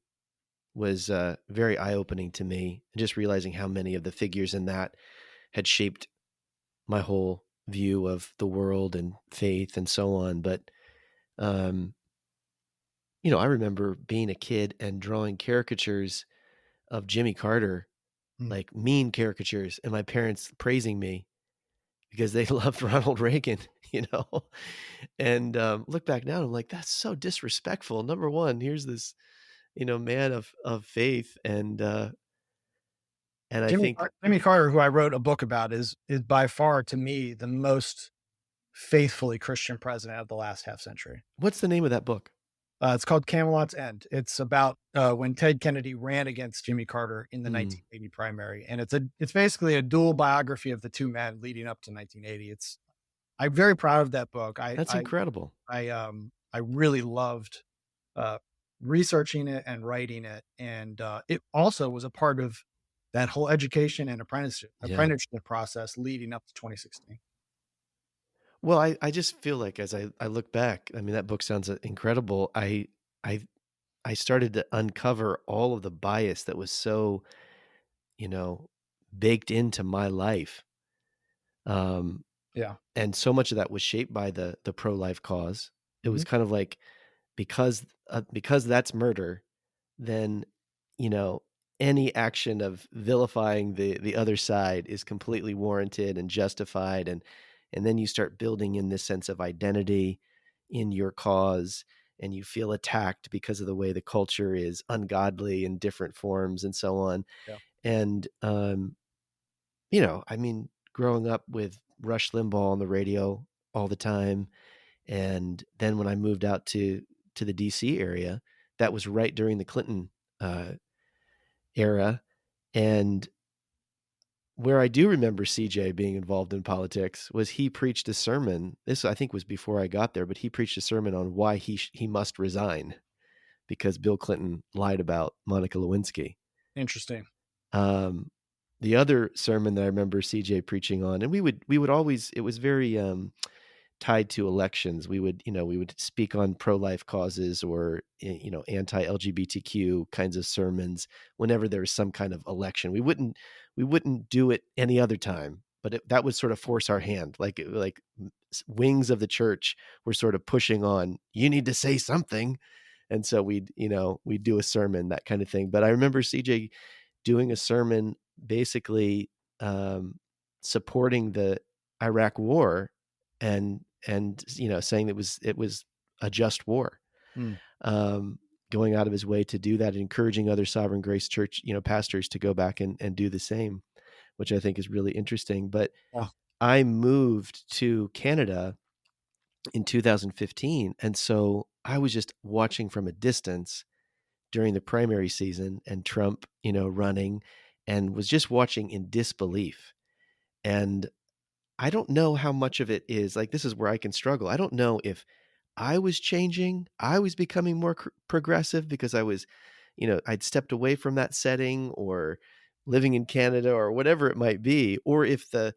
was very eye-opening to me, and just realizing how many of the figures in that had shaped my whole view of the world and faith and so on. But um, I remember being a kid and drawing caricatures of Jimmy Carter, Mm. like mean caricatures, and my parents praising me because they loved Ronald Reagan, you know? And, look back now, and I'm like, "That's so disrespectful." Number 1, here's this, man of faith, and I think Jimmy Carter, who I wrote a book about, is by far to me the most faithfully Christian president of the last half century. what's the name of that book? It's called Camelot's End. It's about when Ted Kennedy ran against Jimmy Carter in the Mm, 1980 primary, and it's basically a dual biography of the two men leading up to 1980. I'm very proud of that book. that's incredible. I really loved uh, researching it and writing it, and it also was a part of that whole education and Yeah. apprenticeship process leading up to 2016. Well, I just feel like as I look back, I mean, that book sounds, incredible. I I started to uncover all of the bias that was so, you know, baked into my life. Um, Yeah. and so much of that was shaped by the pro-life cause. It Mhm. was kind of like because that's murder, then, you know, any action of vilifying the other side is completely warranted and justified, and then you start building in this sense of identity in your cause, and you feel attacked because of the way the culture is ungodly in different forms and so on. Yeah. And, I mean, growing up with Rush Limbaugh on the radio all the time, and then when I moved out to the DC area, that was right during the Clinton, uh, era, and where I do remember CJ being involved in politics was he preached a sermon. This, I think, was before I got there, but he preached a sermon on why he must resign because Bill Clinton lied about Monica Lewinsky. Interesting. Um, the other sermon that I remember CJ preaching on, and we would always, it was very, tied to elections. We would speak on pro-life causes or, anti-LGBTQ kinds of sermons whenever there was some kind of election. We wouldn't do it any other time, but that would sort of force our hand. Like wings of the church were sort of pushing on, you need to say something. And so we'd do a sermon, that kind of thing. But I remember CJ doing a sermon basically, supporting the Iraq war and saying it was a just war. Mm. Um, Going out of his way to do that, encouraging other Sovereign Grace Church, pastors to go back and do the same, which I think is really interesting. But Oh, I moved to Canada in 2015, and so I was just watching from a distance during the primary season and Trump, running, and was just watching in disbelief. And I don't know how much of it is like, this is where I can struggle. I don't know if I was changing, I was becoming more progressive because I'd stepped away from that setting or living in Canada or whatever it might be, or if that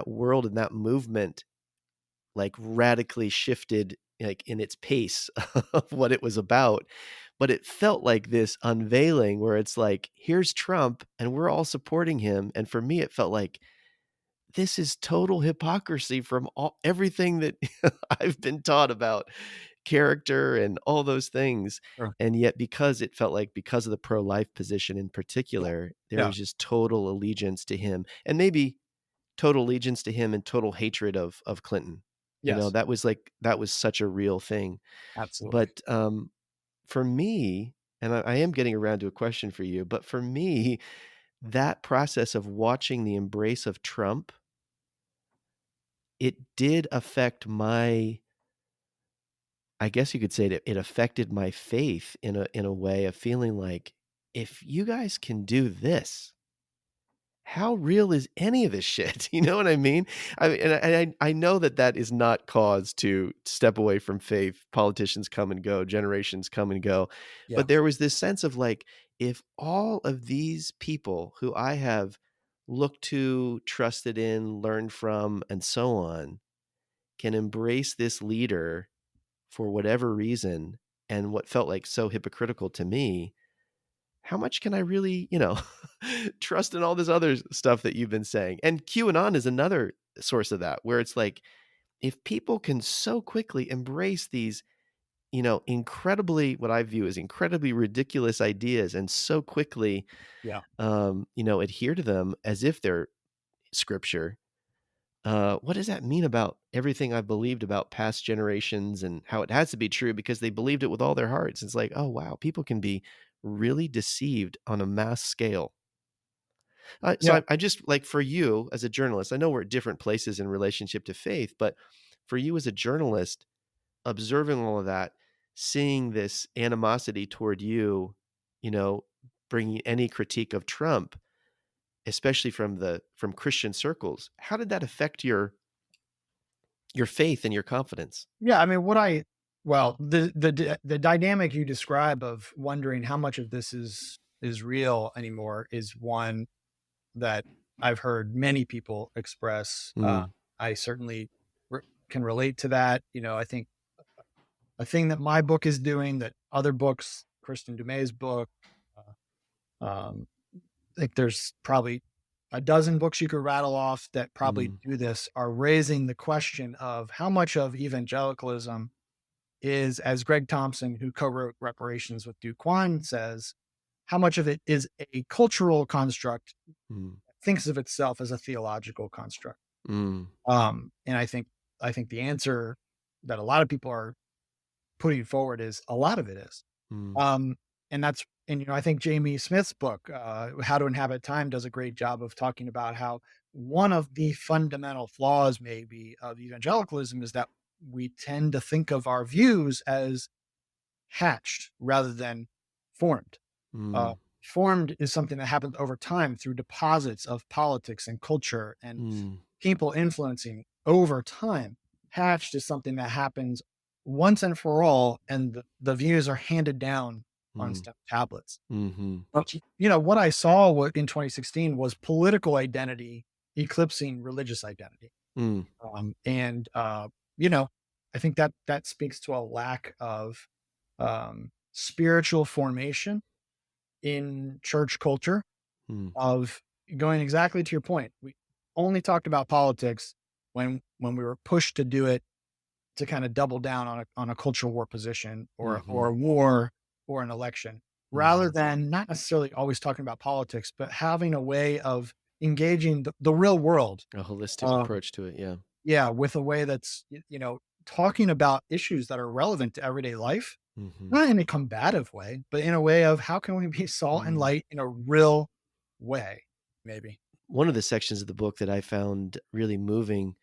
world and that movement like radically shifted like in its pace of what it was about. But it felt like this unveiling where it's like, here's Trump and we're all supporting him. And for me, it felt like this is total hypocrisy from everything that I've been taught about, character and all those things. Sure. And yet, because it felt like because of the pro-life position in particular, there Yeah. was just total allegiance to him, and maybe total allegiance to him and total hatred of Clinton. Yes. That was such a real thing. Absolutely. But, for me, and I am getting around to a question for you, but for me, that process of watching the embrace of Trump, it did affect my, I guess you could say that it affected my faith in a way of feeling like, if you guys can do this, how real is any of this shit? You know what I mean? I mean, and I know that that is not cause to step away from faith. Politicians come and go, generations come and go. Yeah. But there was this sense of like, if all of these people who I have looked to, trusted in, learned from, and so on, can embrace this leader for whatever reason and what felt like so hypocritical to me, how much can I really, trust in all this other stuff that you've been saying? And QAnon is another source of that, where it's like, if people can so quickly embrace these, incredibly, what I view as incredibly ridiculous ideas and so quickly, Yeah. adhere to them as if they're scripture, what does that mean about everything I've believed about past generations and how it has to be true because they believed it with all their hearts? It's like, oh, wow, people can be really deceived on a mass scale. So Yeah. I just like for you as a journalist, I know we're at different places in relationship to faith, but for you as a journalist, observing all of that, seeing this animosity toward you, you know, bringing any critique of Trump, especially from Christian circles, how did that affect your faith and your confidence? Yeah, I mean, well, the dynamic you describe of wondering how much of this is real anymore is one that I've heard many people express. Mm, I certainly can relate to that. I think a thing that my book is doing that other books, Kristen Dumais' book, um, like there's probably a dozen books you could rattle off that probably mm, do this, are raising the question of how much of evangelicalism is, as Greg Thompson, who co-wrote Reparations with Duke Kwan, says, how much of it is a cultural construct mm, that thinks of itself as a theological construct. mm, And I think the answer that a lot of people are putting forward is a lot of it is. mm, Um, and I think Jamie Smith's book, How to Inhabit Time, does a great job of talking about how one of the fundamental flaws, maybe, of evangelicalism is that we tend to think of our views as hatched rather than formed. Uh, mm, Formed is something that happens over time through deposits of politics and culture and mm, people influencing over time. Hatched is something that happens once and for all, and the views are handed down on mm, stone tablets. mhm, But, what I saw in 2016 was political identity eclipsing religious identity. mm, And you know, I think that speaks to a lack of spiritual formation in church culture, mm, of going exactly to your point. We only talked about politics when we were pushed to do it to kind of double down on a cultural war position or mhm, a war or an election, rather mhm. than not necessarily always talking about politics, but having a way of engaging the real world. A holistic Um, approach to it, yeah. yeah, with a way that's talking about issues that are relevant to everyday life, Mhm, not in a combative way, but in a way of how can we be salt and mm. light in a real way, maybe. One of the sections of the book that I found really moving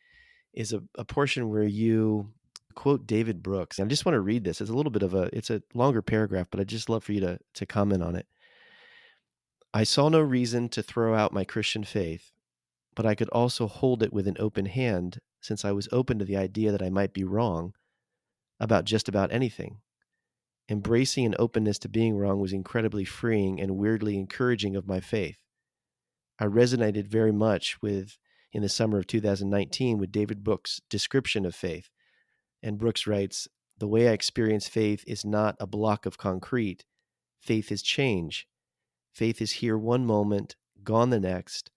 is a portion where you quote David Brooks. I just want to read this. It's a longer paragraph, but I'd just love for you to comment on it. I saw no reason to throw out my Christian faith, but I could also hold it with an open hand since I was open to the idea that I might be wrong about just about anything. Embracing an openness to being wrong was incredibly freeing and weirdly encouraging of my faith. I resonated very much in the summer of 2019, with David Brooks' description of faith. And Brooks writes, "The way I experience faith is not a block of concrete. Faith is change. Faith is here one moment, gone the next,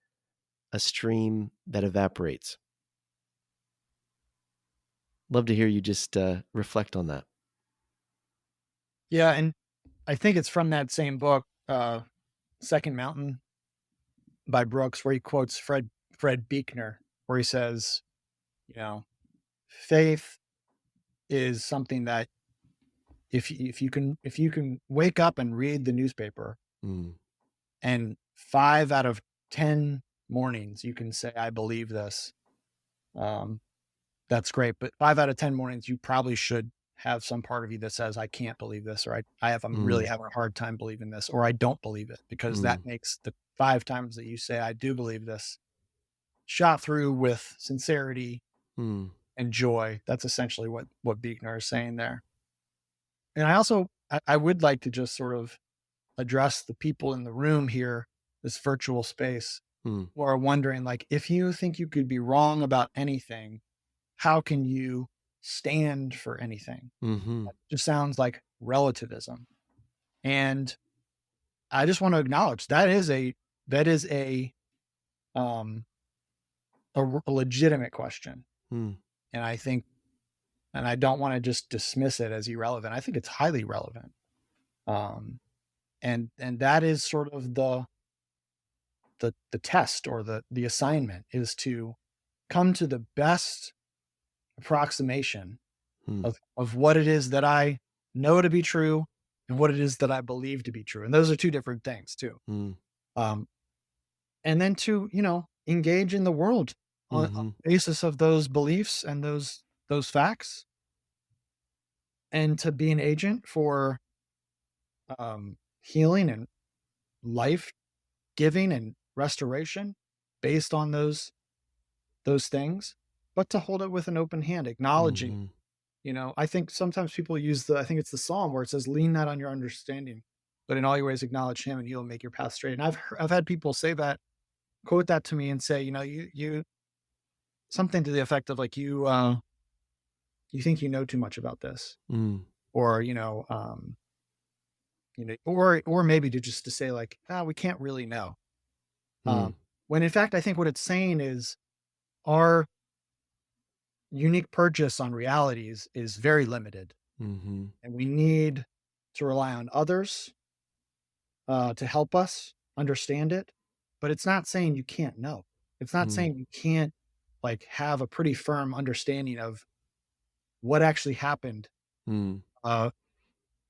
a stream that evaporates." Love to hear you just reflect on that. Yeah, and I think it's from that same book, Second Mountain by Brooks, where he quotes Fred Buechner, where he says, you know, faith is something that if you can wake up and read the newspaper, Mm, and 5 out of 10 mornings you can say, "I believe this," um, that's great, but 5 out of 10 mornings, you probably should have some part of you that says, "I can't believe this," or I'm really mm, having a hard time believing this," or "I don't believe it," because that mm, makes the 5 times that you say, "I do believe this," shot through with sincerity mm, and joy. That's essentially what Buechner is saying there. And I would like to just sort of address the people in the room here, this virtual space, mm, who are wondering, like, if you think you could be wrong about anything, how can you stand for anything? mhm, Just sounds like relativism. And I just want to acknowledge that is um a legitimate question. mm, And I think and I don't want to just dismiss it as irrelevant. I think it's highly relevant. Um and that is sort of the test, or the assignment, is to come to the best approximation mm, of what it is that I know to be true and what it is that I believe to be true. And those are two different things too. mm, Um, and then to, engage in the world on mhm, the basis of those beliefs and those facts, and to be an agent for healing and life giving and restoration based on those things, but to hold it with an open hand, acknowledging, mhm, I think sometimes people use I think it's the Psalm where it says, lean not on your understanding, but in all your ways acknowledge him and he'll make your path straight. And I've had people say that, quote that to me and say, you something to the effect of, like, you think you know too much about this, mm, or, or maybe to say, like, we can't really know. Um, mm, when in fact, I think what it's saying is our unique purchase on realities is very limited, mhm, and we need to rely on others to help us understand it. But it's not saying you can't know. It's not mm, saying you can't, like, have a pretty firm understanding of what actually happened mm, uh,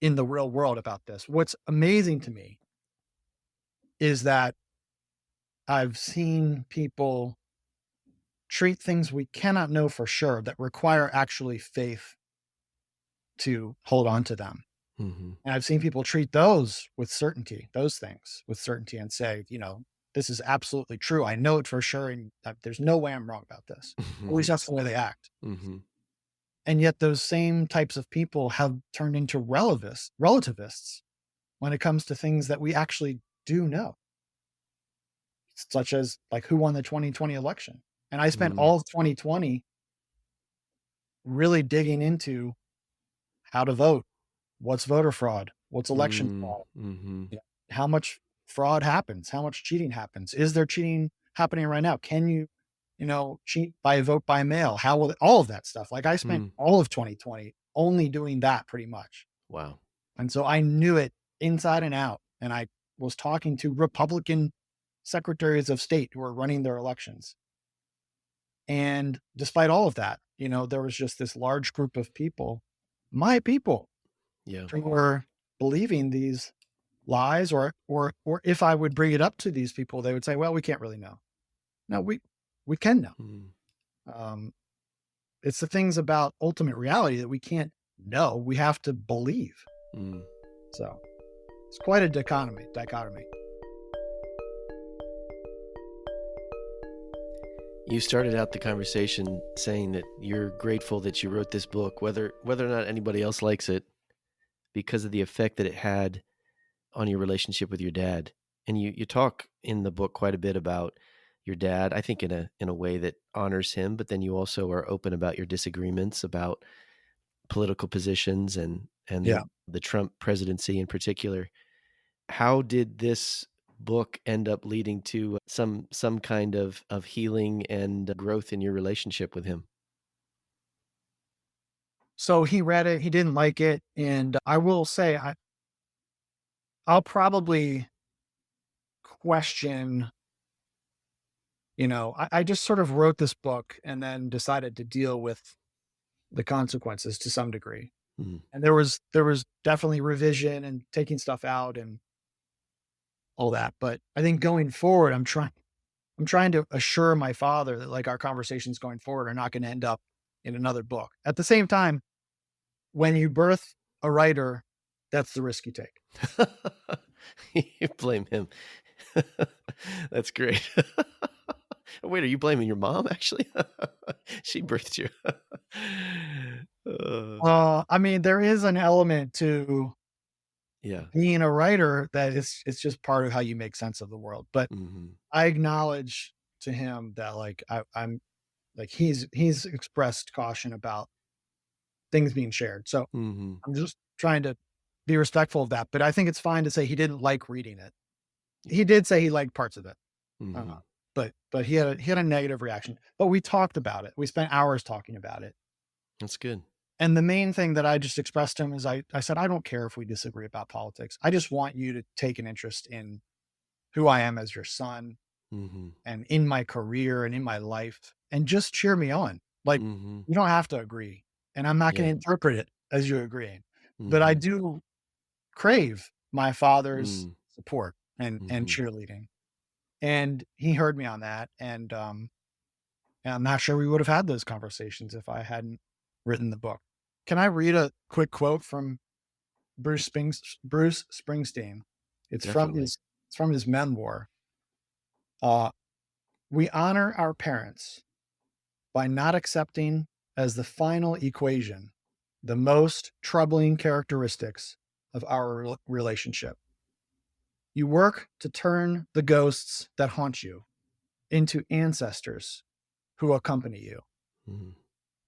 in the real world about this. What's amazing to me is that I've seen people treat things we cannot know for sure that require actually faith to hold on to them. mhm, And I've seen people treat those things with certainty, and say, this is absolutely true. I know it for sure. And there's no way I'm wrong about this. At least that's the way they act. mhm, And yet those same types of people have turned into relativists when it comes to things that we actually do know, such as, like, who won the 2020 election. And I spent mm, all of 2020 really digging into how to vote, what's voter fraud, what's election mm, fraud. mhm, Yeah. How much fraud happens? How much cheating happens? Is there cheating happening right now? Can you, cheat by vote by mail? How will all of that stuff? Like, I spent mm. all of 2020 only doing that pretty much. Wow. And so I knew it inside and out. And I was talking to Republican secretaries of state who are running their elections. And despite all of that, there was just this large group of people, my people, Yeah. who were believing these lies, or if I would bring it up to these people, they would say, "Well, we can't really know." No, we can know. Mm, Um, it's the things about ultimate reality that we can't know. We have to believe. mm. So it's quite a dichotomy. Dichotomy. You started out the conversation saying that you're grateful that you wrote this book, whether or not anybody else likes it, because of the effect that it had on your relationship with your dad. And you talk in the book quite a bit about your dad, I think in a way that honors him, but then you also are open about your disagreements about political positions and Yeah. the Trump presidency in particular. How did this book end up leading to some kind of healing and growth in your relationship with him? So he read it, he didn't like it, and I will say I'll probably question, I just sort of wrote this book and then decided to deal with the consequences to some degree. Mhm. And there was definitely revision and taking stuff out and all that. But I think going forward, I'm trying to assure my father that like our conversations going forward are not going to end up in another book. At the same time, when you birth a writer, that's the risk you take. You blame him. That's great. Wait, are you blaming your mom, actually? She birthed you. Uh, I mean, there is an element to yeah. being a writer that it's just part of how you make sense of the world. But Mhm. I acknowledge to him that like I'm like he's expressed caution about things being shared. So Mhm. I'm just trying to be respectful of that. But I think it's fine to say he didn't like reading it. He did say he liked parts of it. Uh, Mhm. but he had a negative reaction. But we talked about it. We spent hours talking about it. That's good. And the main thing that I just expressed to him is I said, I don't care if we disagree about politics. I just want you to take an interest in who I am as your son Mhm. and in my career and in my life and just cheer me on. Like, Mhm. you don't have to agree. And I'm not going Yeah. to interpret it as you agreeing. But I Mhm. do crave my father's Mm. support and Mhm. cheerleading. And he heard me on that. And I'm not sure we would have had those conversations if I hadn't written the book. Can I read a quick quote from Bruce Springsteen? It's from Definitely. his memoir. Uh, we honor our parents by not accepting as the final equation the most troubling characteristics of our relationship. You work to turn the ghosts that haunt you into ancestors who accompany you. Mhm.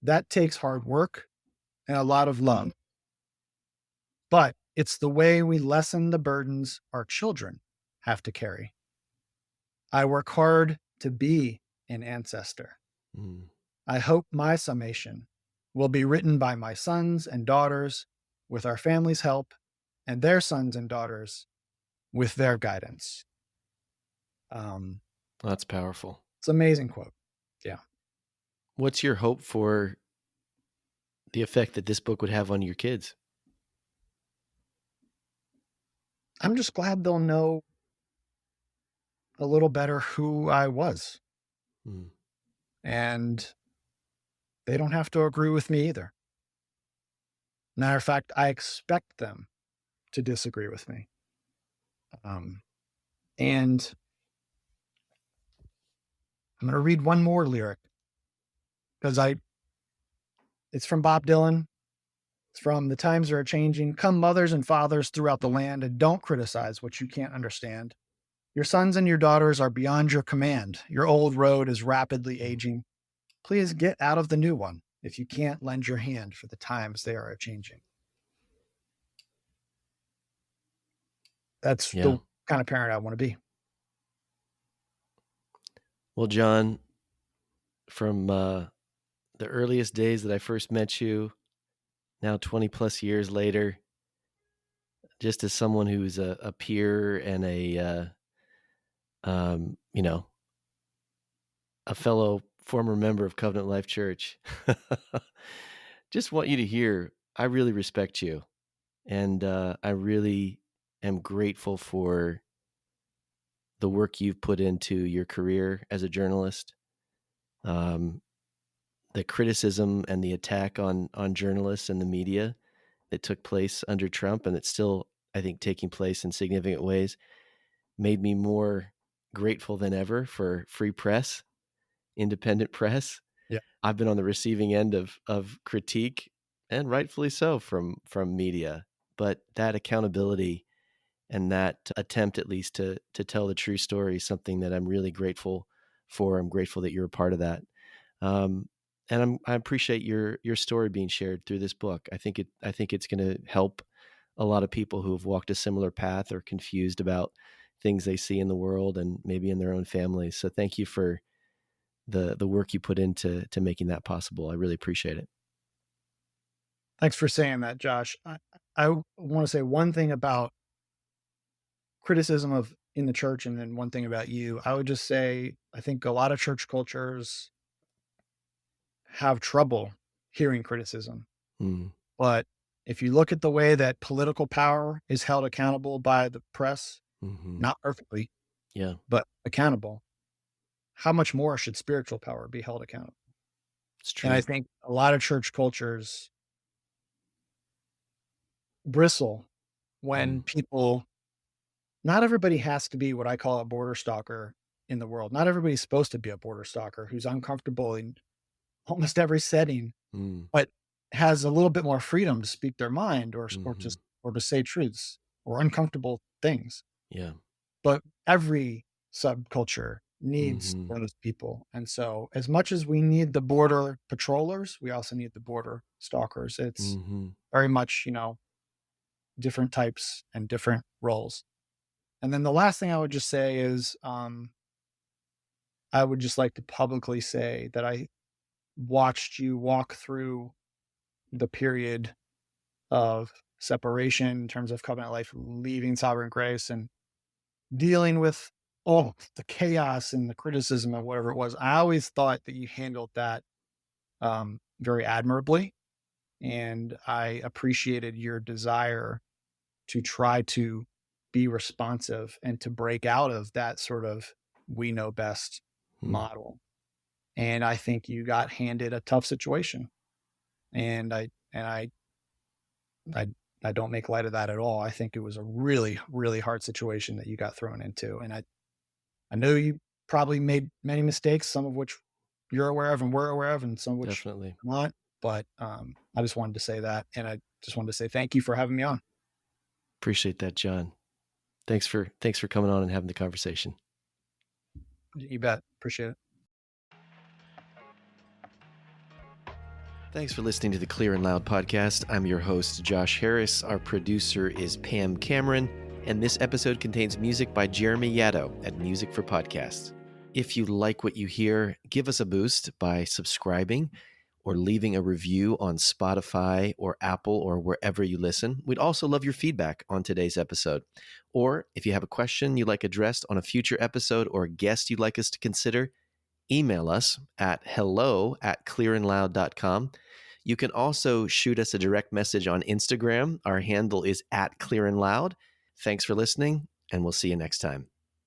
That takes hard work and a lot of love, but it's the way we lessen the burdens our children have to carry. I work hard to be an ancestor. Mhm. I hope my summation will be written by my sons and daughters with our family's help and their sons and daughters with their guidance. Um, That's powerful. it's an amazing quote. Yeah. What's your hope for the effect that this book would have on your kids? I'm just glad they'll know a little better who I was. Mm. And they don't have to agree with me either. Matter of fact, I expect them to disagree with me. Um, and I'm going to read one more lyric because it's from Bob Dylan. It's from The Times Are Changing. Come, mothers and fathers throughout the land, and don't criticize what you can't understand. Your sons and your daughters are beyond your command. Your old road is rapidly Mm. aging. Please get out of the new one if you can't lend your hand for the times they are changing. That's Yeah. the kind of parent I want to be. Well, John, from the earliest days that I first met you, now 20 plus years later, just as someone who's a peer and you know, a fellow former member of Covenant Life Church, just want you to hear I really respect you. And I really am grateful for the work you've put into your career as a journalist. Um, the criticism and the attack on journalists and the media that took place under Trump and it's still, I think, taking place in significant ways made me more grateful than ever for free press, independent press. Yeah. I've been on the receiving end of critique, and rightfully so, from media. But that accountability and that attempt, at least, to tell the true story is something that I'm really grateful for. I'm grateful that you're a part of that. Um, and I appreciate your story being shared through this book. I think it's going to help a lot of people who have walked a similar path or confused about things they see in the world and maybe in their own families. So thank you for the work you put into making that possible. I really appreciate it. Thanks for saying that, Josh. I want to say one thing about criticism of in the church and then one thing about you. I would just say I think a lot of church cultures have trouble hearing criticism. Mm, But if you look at the way that political power is held accountable by the press, hmm. not perfectly, Yeah, but accountable, how much more should spiritual power be held accountable? it's And I true. think a lot of church cultures bristle when Mm, people, not everybody has to be what I call a border stalker in the world. Not everybody's supposed to be a border stalker who's uncomfortable in almost every setting, mm, but has a little bit more freedom to speak their mind hmm. or to say truths or uncomfortable things. Yeah. But every subculture needs Hmm. those people. And so as much as we need the border patrollers, we also need the border stalkers. It's Hmm. very much, different types and different roles. And then the last thing I would just say is I would just like to publicly say that I watched you walk through the period of separation in terms of covenant life, leaving sovereign grace and dealing with all the chaos and the criticism of whatever it was. I always thought that you handled that very admirably. And I appreciated your desire to try to be responsive and to break out of that sort of we know best Mm, model. And I think you got handed a tough situation. And I I don't make light of that at all. I think it was a really, really hard situation that you got thrown into. And I know you probably made many mistakes, some of which you're aware of and we're aware of, and some of which definitely. not. But I just wanted to say that, and I just wanted to say thank you for having me on. Appreciate that, John. Thanks for coming on and having the conversation. You bet. Appreciate it. Thanks for listening to the Clear and Loud podcast. I'm your host, Josh Harris. Our producer is Pam Cameron, and this episode contains music by Jeremy Yaddo at Music for Podcasts. If you like what you hear, give us a boost by subscribing or leaving a review on Spotify or Apple or wherever you listen. We'd also love your feedback on today's episode. Or if you have a question you'd like addressed on a future episode or a guest you'd like us to consider, email us at hello@clearandloud.com. You can also shoot us a direct message on Instagram. Our handle is @clearandloud. Thanks for listening, and we'll see you next time.